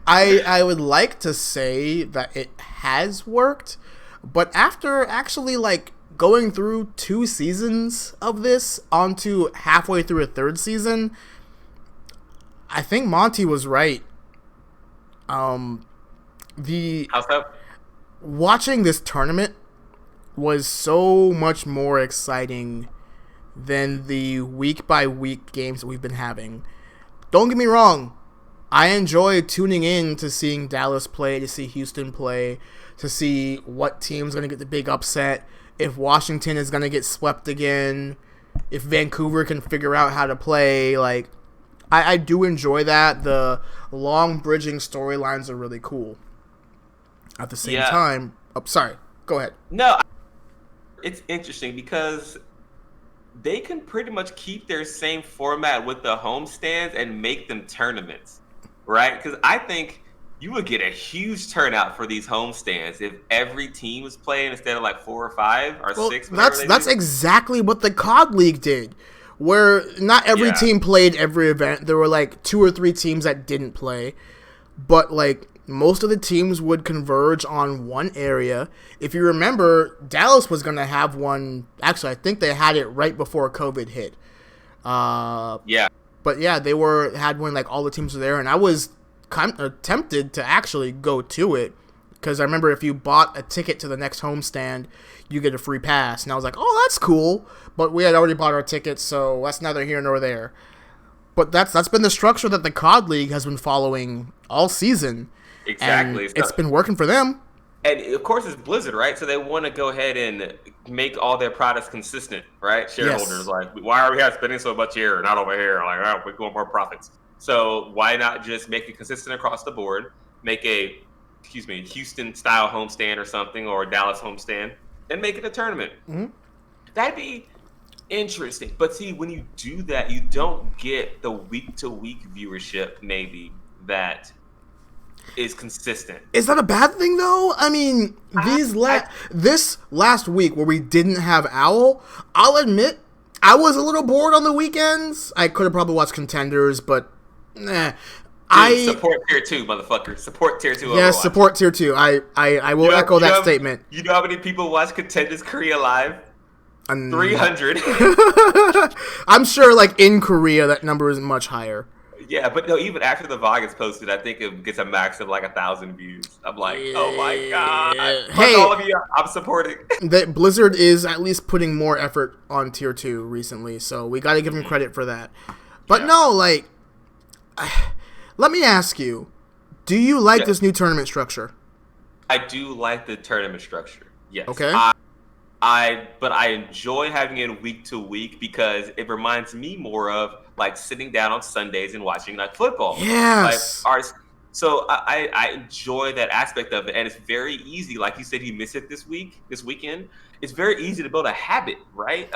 I would like to say that it has worked, but after actually like going through 2 seasons of this onto halfway through a 3rd season, I think Monty was right. How's that? Watching this tournament was so much more exciting than the week-by-week games that we've been having. Don't get me wrong. I enjoy tuning in to seeing Dallas play, to see Houston play, to see what team's going to get the big upset, if Washington is going to get swept again, if Vancouver can figure out how to play. Like, I do enjoy that. The long bridging storylines are really cool. At the same time... Oh, sorry. Go ahead. No, it's interesting because they can pretty much keep their same format with the homestands and make them tournaments, right? Because I think you would get a huge turnout for these homestands if every team was playing instead of like 4 or 5 or 6. That's exactly what the COD League did, where not every team played every event. There were like 2 or 3 teams that didn't play, but like most of the teams would converge on one area. If you remember, Dallas was going to have one. Actually, I think they had it right before COVID hit. Yeah. But yeah, they had one like all the teams were there, and I was tempted to actually go to it because I remember if you bought a ticket to the next homestand, you get a free pass, and I was like, oh, that's cool. But we had already bought our tickets, so that's neither here nor there. But that's been the structure that the COD League has been following all season. Exactly. And it's been working for them. And of course it's Blizzard, right? So they want to go ahead and make all their products consistent, right? Shareholders, like, why are we spending so much here, not over here? Like, oh, we want more profits. So why not just make it consistent across the board? Make a, Houston-style homestand or something, or a Dallas homestand, and make it a tournament. Mm-hmm. That'd be interesting. But see, when you do that, you don't get the week-to-week viewership, maybe, that is consistent. Is that a bad thing though? I mean, this last week where we didn't have Owl, I'll admit I was a little bored on the weekends. I could have probably watched Contenders, but support tier 2, motherfucker. Support tier 2. Yes, support tier 2. I will echo that statement. You know how many people watch Contenders Korea live? 300. I'm sure, like in Korea, that number is much higher. Yeah, but no, even after the VOD gets posted, I think it gets a max of like 1,000 views. I'm like, oh my god! Hey, all of you, I'm supporting. Blizzard is at least putting more effort on tier 2 recently, so we got to give them credit for that. But no, like, let me ask you: do you like this new tournament structure? I do like the tournament structure. Yes. Okay. But I enjoy having it week to week because it reminds me more of like sitting down on Sundays and watching like football. Yes. So I enjoy that aspect of it, and it's very easy. Like you said, you miss it this weekend. It's very easy to build a habit, right?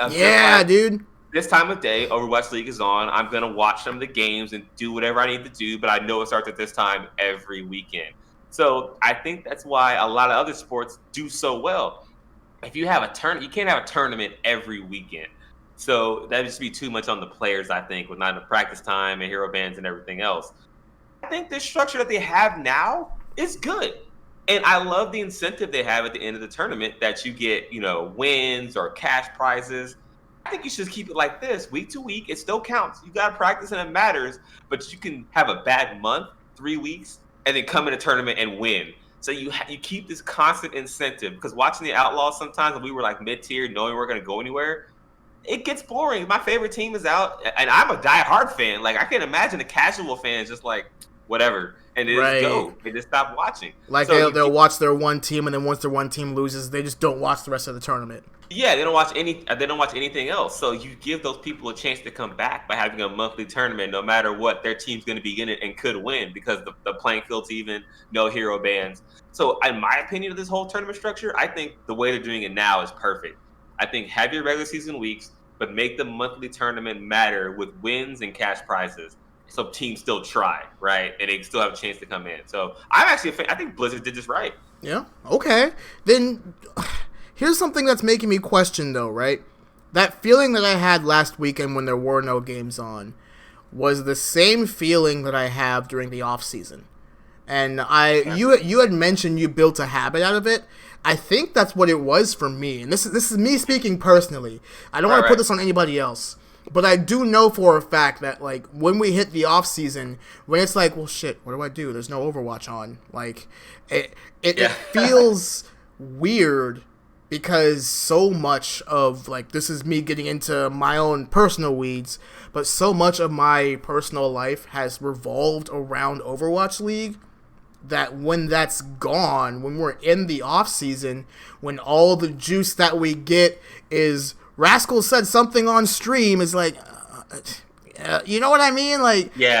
Dude. This time of day, Overwatch League is on. I'm gonna watch some of the games and do whatever I need to do, but I know it starts at this time every weekend. So I think that's why a lot of other sports do so well. If you have a tournament, you can't have a tournament every weekend. So that'd just be too much on the players, I think, with not enough practice time and hero bands and everything else. I think the structure that they have now is good. And I love the incentive they have at the end of the tournament that you get, wins or cash prizes. I think you should keep it like this, week to week. It still counts. You got to practice and it matters. But you can have a bad month, 3 weeks, and then come in a tournament and win. So you keep this constant incentive. Because watching the Outlaws sometimes, when we were like mid-tier, knowing we we're going to go anywhere, it gets boring. My favorite team is out, and I'm a diehard fan. Like, I can't imagine a casual fan just like, whatever, and they just go. They just stop watching. Like, so they'll watch their one team, and then once their one team loses, they just don't watch the rest of the tournament. Yeah, they don't watch anything else. So you give those people a chance to come back by having a monthly tournament, no matter what their team's going to be in it and could win, because the playing field's even, no hero bans. So in my opinion of this whole tournament structure, I think the way they're doing it now is perfect. I think have your regular season weeks, but make the monthly tournament matter with wins and cash prizes. So teams still try, right? And they still have a chance to come in. So I'm actually a fan. I think Blizzard did this right. Yeah. Okay. Then here's something that's making me question, though, right? That feeling that I had last weekend when there were no games on was the same feeling that I have during the off season. And you had mentioned you built a habit out of it. I think that's what it was for me. And this is me speaking personally. I don't want to put this on anybody else. But I do know for a fact that, like, when we hit the off season, when it's like, well, shit, what do I do? There's no Overwatch on. Like, it feels weird because so much of, like, this is me getting into my own personal weeds, but so much of my personal life has revolved around Overwatch League that when that's gone, when we're in the off season, when all the juice that we get is Rascal said something on stream, is like, you know what I mean? Like, yeah.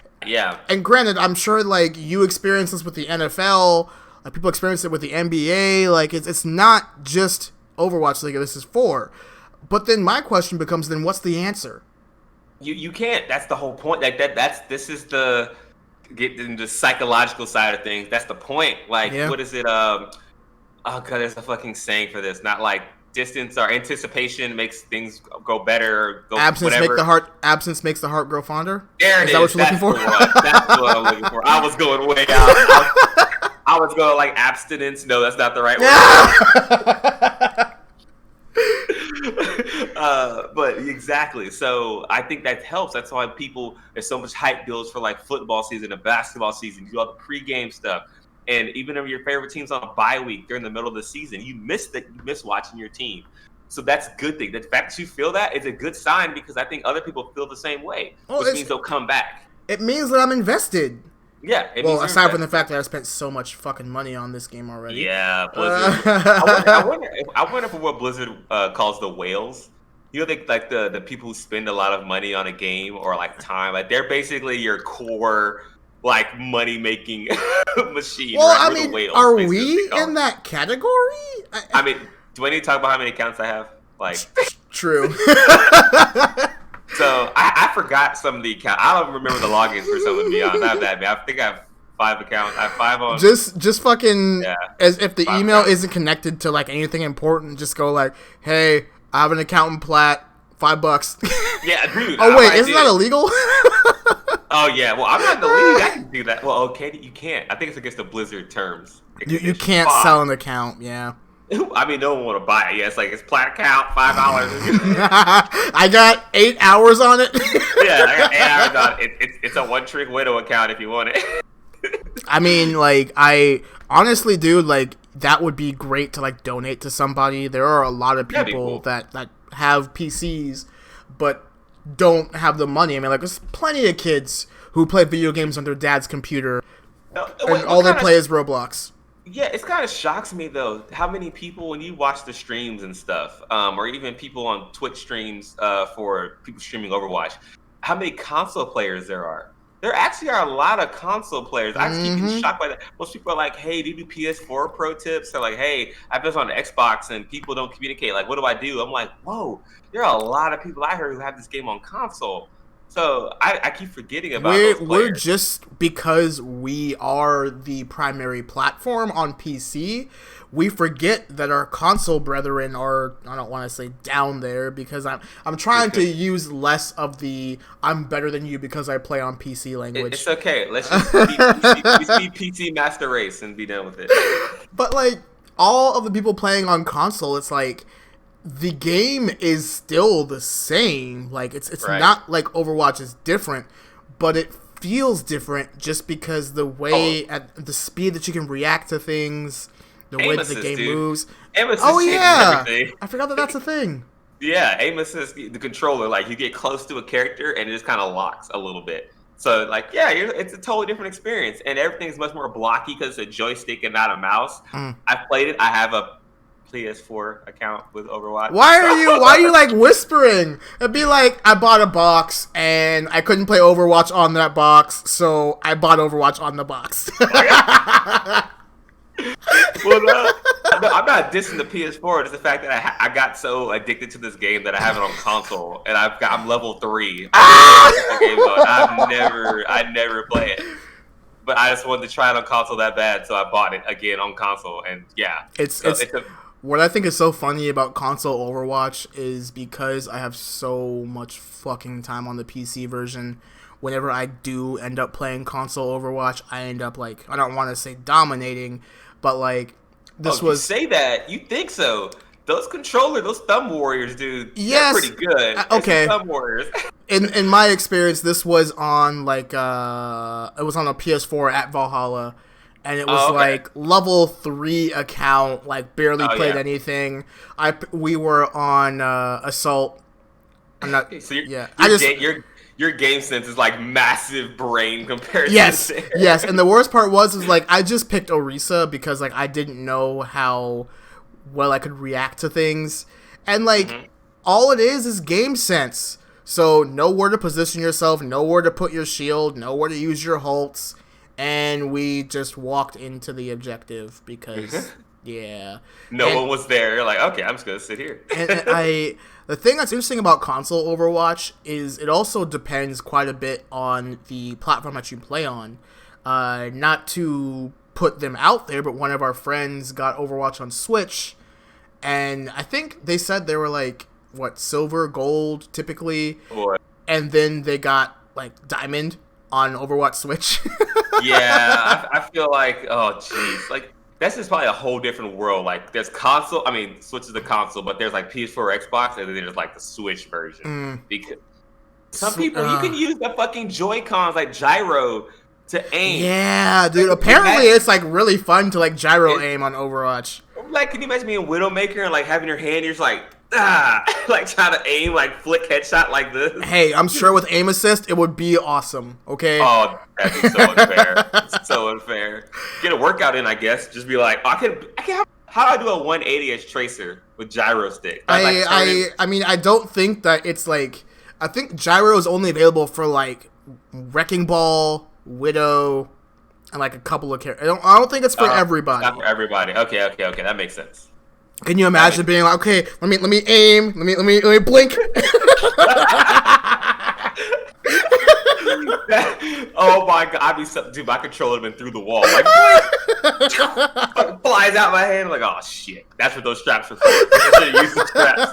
And granted, I'm sure like you experience this with the NFL, like people experience it with the NBA. Like it's not just Overwatch League this is for. But then my question becomes, then what's the answer? You can't. That's the whole point. Like this is the get into the psychological side of things. That's the point. Like, what is it? Oh god, there's a fucking saying for this. Not like distance or anticipation makes things go better. Absence makes the heart grow fonder. There it is. That what you're looking for? That's what I'm looking for. I was going way out. I was going like abstinence. No, that's not the right word. But exactly. So I think that helps. That's why there's so much hype builds for like football season and basketball season. You do all the pregame stuff. And even if your favorite team's on a bye week during the middle of the season, you miss watching your team. So that's a good thing. The fact that you feel that is a good sign, because I think other people feel the same way, which means they'll come back. It means that I'm invested. Yeah. Well, aside from the fact that I spent so much fucking money on this game already. Yeah, Blizzard. I wonder for what Blizzard calls the whales. You know, like the people who spend a lot of money on a game or like time. Like they're basically your core like money making machine. Well, right? I mean, are we in that category? I mean, do I need to talk about how many accounts I have? Like, true. So I forgot some of the accounts. I don't remember the logins for some, to be honest. I have that. I think I have 5 accounts. I have 5 on. Just fucking as if the email accounts. Isn't connected to like anything important. Just go like, hey, I have an account in Platt, $5. Yeah, dude. Oh wait, isn't that illegal? Oh yeah, well I'm not in the league. I can do that. Well, okay, you can't. I think it's against the Blizzard terms. You can't sell an account. Yeah. I mean, no one want to buy it. Yeah, it's like it's Platt account, $5. I got 8 hours on it. Yeah, I got 8 hours on it. It's a one-trick widow account if you want it. I mean, like, I honestly, dude, like, that would be great to like donate to somebody. There are a lot of people that have PCs, but don't have the money. I mean, like, there's plenty of kids who play video games on their dad's computer, and all they play is Roblox. Yeah, it kind of shocks me, though, how many people, when you watch the streams and stuff, or even people on Twitch streams for people streaming Overwatch, how many console players there are. There actually are a lot of console players. I just keep getting shocked by that. Most people are like, hey, do you do PS4 pro tips? They're like, hey, I play on the Xbox and people don't communicate. Like, what do I do? I'm like, whoa, there are a lot of people I heard who have this game on console. So I keep forgetting about those players. We're just, because we are the primary platform on PC, we forget that our console brethren are, I don't want to say down there, because I'm trying to use less of the I'm better than you because I play on PC language. It's okay. Let's just be PC Master Race and be done with it. But like all of the people playing on console, it's like the game is still the same. Like it's Right. not like Overwatch is different, but it feels different just because the way at the speed that you can react to things, the way that the game moves. Aim assist Oh changes yeah, everything. I forgot that that's a thing. Yeah, aim assist, the controller, like you get close to a character and it just kind of locks a little bit. So like, yeah, it's a totally different experience, and everything's much more blocky because it's a joystick and not a mouse. I've played it. I have a PS4 account with Overwatch. Why are you like whispering? It'd be like I bought a box and I couldn't play Overwatch on that box, so I bought Overwatch on the box. Well, no, I'm not dissing the PS4. It's the fact that I got so addicted to this game that I have it on console, and I'm level 3. I never play it, but I just wanted to try it on console that bad, so I bought it again on console. And yeah, what I think is so funny about console Overwatch is because I have so much fucking time on the PC version. Whenever I do end up playing console Overwatch, I end up like, I don't want to say dominating, but like this was. You say that, you think so? Those thumb warriors, dude. Yes, they're pretty good. Okay, thumb warriors. in my experience, this was on like it was on a PS4 at Valhalla, and it was like level 3 account, like barely played anything. We were on Assault. I'm not. So your game sense is like massive brain compared to yes, and the worst part was like I just picked Orisa because like I didn't know how well I could react to things, and like all it is game sense. So know where to position yourself, know where to put your shield, know where to use your ults, and we just walked into the objective because no one was there. You're like, okay, I'm just gonna sit here. And the thing that's interesting about console Overwatch is it also depends quite a bit on the platform that you play on. Not to put them out there, but one of our friends got Overwatch on Switch, and I think they said they were like, what, silver, gold, typically, and then they got like diamond on Overwatch Switch. Yeah, I feel like, oh jeez, like that's just probably a whole different world. Like there's console, I mean, Switch is the console, but there's like PS4, Xbox, and then there's like the Switch version. Because some people, you can use the fucking Joy-Cons like gyro to aim. Yeah, dude. Apparently, it's like really fun to like gyro aim on Overwatch. Like, can you imagine being Widowmaker and like having your hand, you're just like, like trying to aim, like flick headshot like this? Hey, I'm sure with aim assist, it would be awesome. Okay. Oh, that'd be so unfair. It's so unfair. Get a workout in, I guess. Just be like, I can. How do I do a 180 as Tracer with gyro stick? I mean, I don't think that it's like. I think gyro is only available for like Wrecking Ball, Widow, and like a couple of characters. I don't think it's for everybody. It's not for everybody. Okay, that makes sense. Can you imagine being like, okay, let me aim, let me blink. Oh my god, I'd be so, dude, my controller been through the wall, like flies out my hand, like, oh shit, that's what those straps are for. I should use the straps.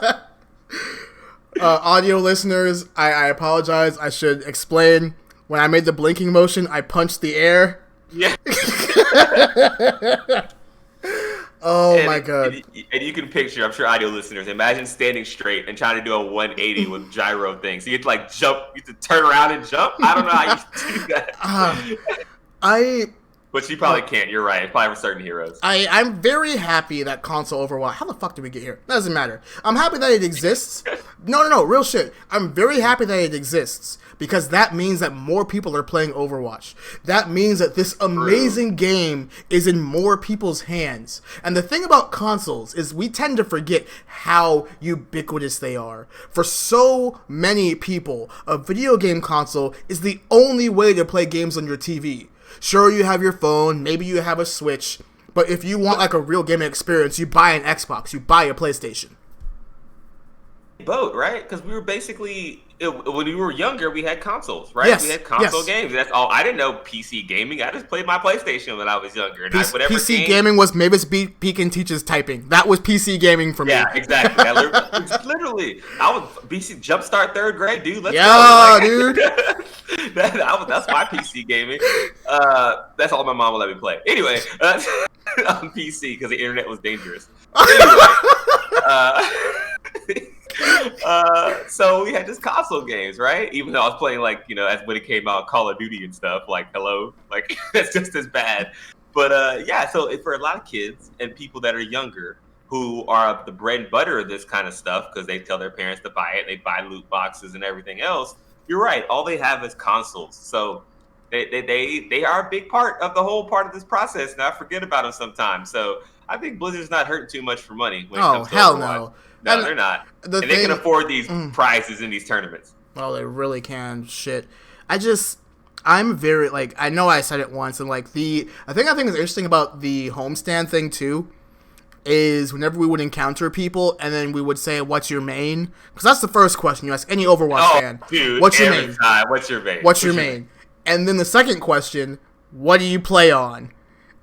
Audio listeners, I apologize. I should explain. When I made the blinking motion, I punched the air. Yeah. My god. And you can picture, I'm sure audio listeners, imagine standing straight and trying to do a 180 with gyro thing. So you have to like jump, you have to turn around and jump. I don't know how you do that. But you probably can't. You're right. It's probably for certain heroes. I'm very happy that console Overwatch. How the fuck did we get here? Doesn't matter. I'm happy that it exists. No, real shit. I'm very happy that it exists because that means that more people are playing Overwatch. That means that this amazing game is in more people's hands. And the thing about consoles is we tend to forget how ubiquitous they are. For so many people, a video game console is the only way to play games on your TV. Sure, you have your phone, maybe you have a Switch, but if you want like a real gaming experience, you buy an Xbox, you buy a PlayStation. Boat, right? Because we were basically, when we were younger, we had consoles, right? Yes, we had console games. That's all. I didn't know PC gaming. I just played my PlayStation when I was younger. And PC gaming was Mavis Beacon teaches typing. That was PC gaming for me. Yeah, exactly. Literally, I was PC Jumpstart third grade, dude. Let's go. Dude. That's my PC gaming. That's all my mom will let me play. Anyway. on PC because the internet was dangerous. Anyway, so we had just console games, right? Even though I was playing as when it came out, Call of Duty and stuff. Like, hello, like that's just as bad. But yeah, so for a lot of kids and people that are younger who are the bread and butter of this kind of stuff because they tell their parents to buy it, they buy loot boxes and everything else. You're right. All they have is consoles. So they are a big part of the whole part of this process, and I forget about them sometimes. So I think Blizzard's not hurting too much for money when it comes to hell Overwatch. no. No, they're not. They can afford these prizes in these tournaments. Oh, they really can. Shit. I'm very, I know I said it once, and, I think is interesting about the homestand thing, too, is whenever we would encounter people, and then we would say, what's your main? Because that's the first question you ask any Overwatch fan. Dude, what's your main? What's your main? What's your main? And then the second question, what do you play on?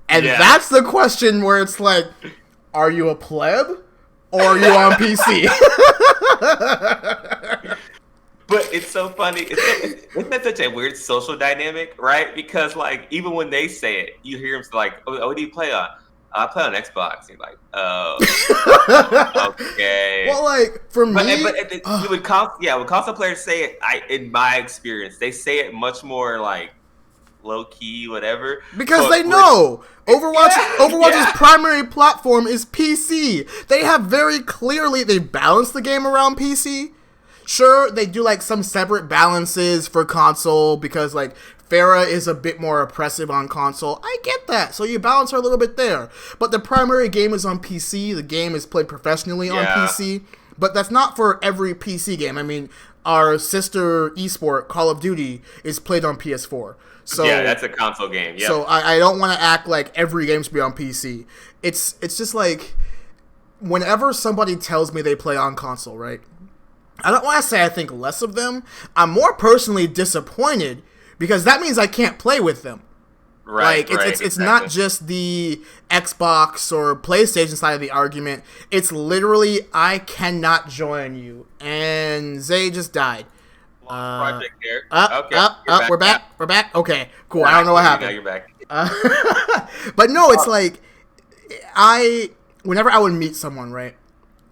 And that's the question where it's like, are you a pleb? Or are you on PC? But it's so funny. Isn't that such a weird social dynamic, right? Because, even when they say it, you hear them like, oh, what do you play on? I play on Xbox. You're like, oh, okay. Well, for me... When console players say it, in my experience, they say it much more, low-key, whatever. Because they know Overwatch's primary platform is PC. They have very clearly... They balance the game around PC. Sure, they do, some separate balances for console because, Pharah is a bit more oppressive on console. I get that. So you balance her a little bit there. But the primary game is on PC. The game is played professionally on PC. But that's not for every PC game. I mean, our sister esport, Call of Duty, is played on PS4. So, yeah, that's a console game. Yep. So I don't want to act like every game should be on PC. It's just whenever somebody tells me they play on console, right? I don't want to say I think less of them. I'm more personally disappointed because that means I can't play with them. Right. It's exactly. not just the Xbox or PlayStation side of the argument. It's literally I cannot join you. And Zay just died. Project here. Okay. We're back. We're back. Okay. Cool. I don't know what happened. Now you're back. But no, it's whenever I would meet someone, right?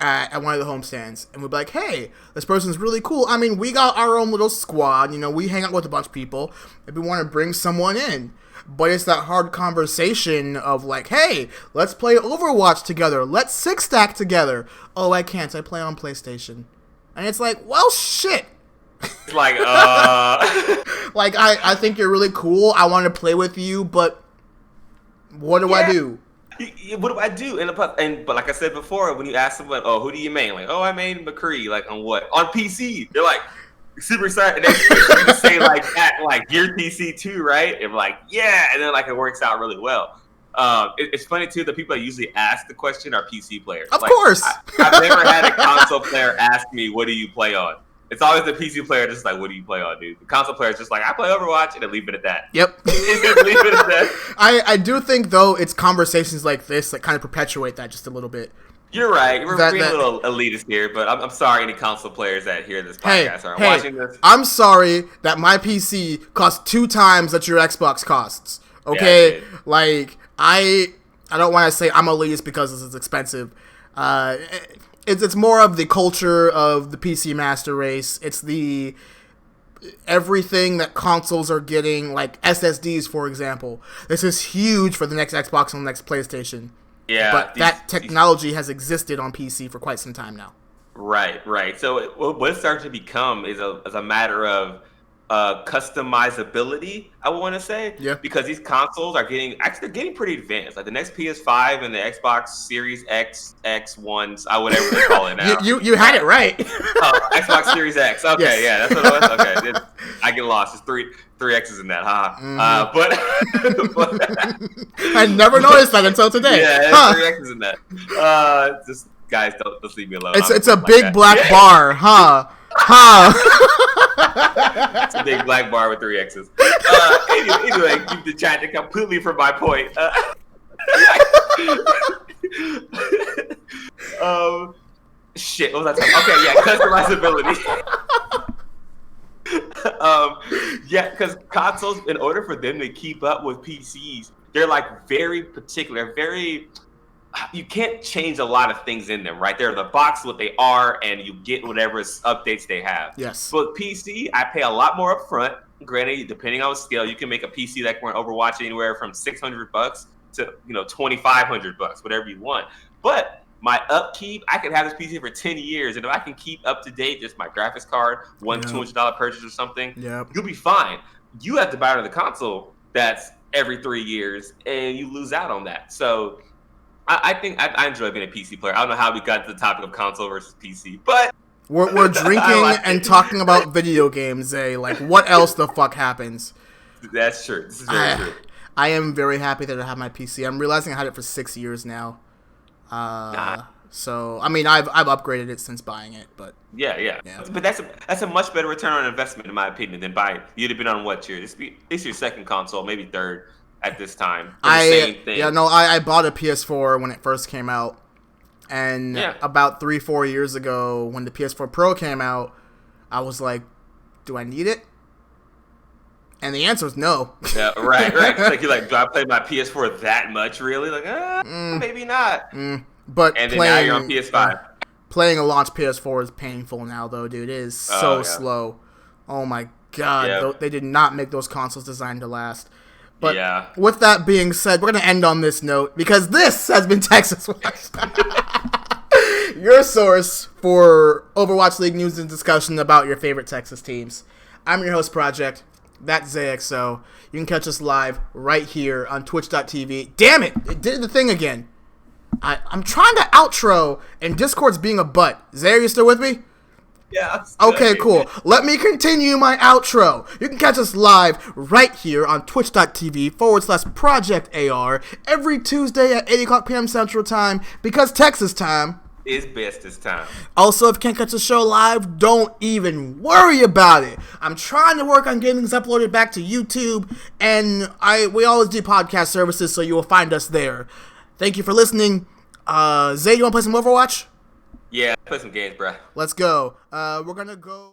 At one of the homestands, and we'd be like, hey, this person's really cool. I mean, we got our own little squad, we hang out with a bunch of people. Maybe we want to bring someone in. But it's that hard conversation of hey, let's play Overwatch together. Let's six-stack together. Oh, I can't. I play on PlayStation. And it's well, shit. It's I think you're really cool. I want to play with you, but what do I do? What do I do? But like I said before, when you ask someone, oh, who do you main? I main McCree. On what? On PC. They're super excited. And then you just say that, you're PC too, right? And yeah. And then it works out really well. It's funny too, the people that usually ask the question are PC players. Of course. I've never had a console player ask me, what do you play on? It's always the PC player just what do you play on, dude? The console player is just I play Overwatch, and then leave it at that. Yep. Leave it at that. I do think, though, it's conversations like this that kind of perpetuate that just a little bit. You're right. We're being a little elitist here, but I'm sorry any console players that hear this podcast are watching this. I'm sorry that my PC costs 2 times that your Xbox costs. Okay? Yeah, I don't want to say I'm elitist because it's expensive. It's more of the culture of the PC master race. It's the everything that consoles are getting, SSDs, for example. This is huge for the next Xbox and the next PlayStation. Yeah. But that technology has existed on PC for quite some time now. Right. So what it's starting to become is a matter of customizability, I want to say. Yeah. Because these consoles are getting pretty advanced. The next PS5 and the Xbox Series X, X1s, whatever they call it now. you had it right. Xbox Series X. Okay, yes. Yeah, that's what it was. Okay, I get lost. There's three X's in that, huh? Mm-hmm. But I never noticed that until today. Yeah, there's 3 X's in that. Just guys, don't leave me alone. It's a big black bar, huh? It's a big black bar with 3 X's. Anyway, keep the chat completely from my point. Shit, what was I talking? Okay, yeah, customizability. Yeah, because consoles, in order for them to keep up with PCs, they're like very particular, very. You can't change a lot of things in them, right? They're the box what they are, and you get whatever updates they have. Yes. But PC, I pay a lot more upfront. Granted, depending on scale, you can make a PC that can run Overwatch anywhere from $600 to $2,500, whatever you want. But my upkeep, I could have this PC for 10 years, and if I can keep up to date, just my graphics card, $200 purchase or something, you'll be fine. You have to buy another console that's every 3 years, and you lose out on that. So I think I enjoy being a PC player. I don't know how we got to the topic of console versus PC, but we're drinking and talking about video games, Zay. Like, what else the fuck happens? That's true. This is very true. I am very happy that I have my PC. I'm realizing I had it for 6 years now. So I mean, I've upgraded it since buying it, but yeah. But that's a much better return on investment in my opinion than buying. You'd have been on what year? This is your second console, maybe third at this time. Same thing. I bought a PS4 when it first came out, and about 3-4 years ago when the PS4 Pro came out, I was like, do I need it? And the answer is no. Yeah, right. It's like, you're like, do I play my PS4 that much, really? Like, maybe not. But and then now you're on PS5. Playing a launch PS4 is painful now, though, dude. It is so slow. Oh, my God. They did not make those consoles designed to last. But with that being said, we're going to end on this note, because this has been Texas Watch. Your source for Overwatch League news and discussion about your favorite Texas teams. I'm your host, Project. That's ZXO. You can catch us live right here on twitch.tv. Damn it! It did the thing again. I'm trying to outro, and Discord's being a butt. Zay, are you still with me? Yeah. Okay, cool. Let me continue my outro. You can catch us live right here on twitch.tv/Project AR every Tuesday at 8 o'clock p.m. Central Time, because Texas time is best this time. Also, if you can't catch the show live, don't even worry about it. I'm trying to work on getting this uploaded back to YouTube, and we always do podcast services, so you will find us there. Thank you for listening. Zay, you want to play some Overwatch? Yeah, play some games, bro. Let's go. We're going to go...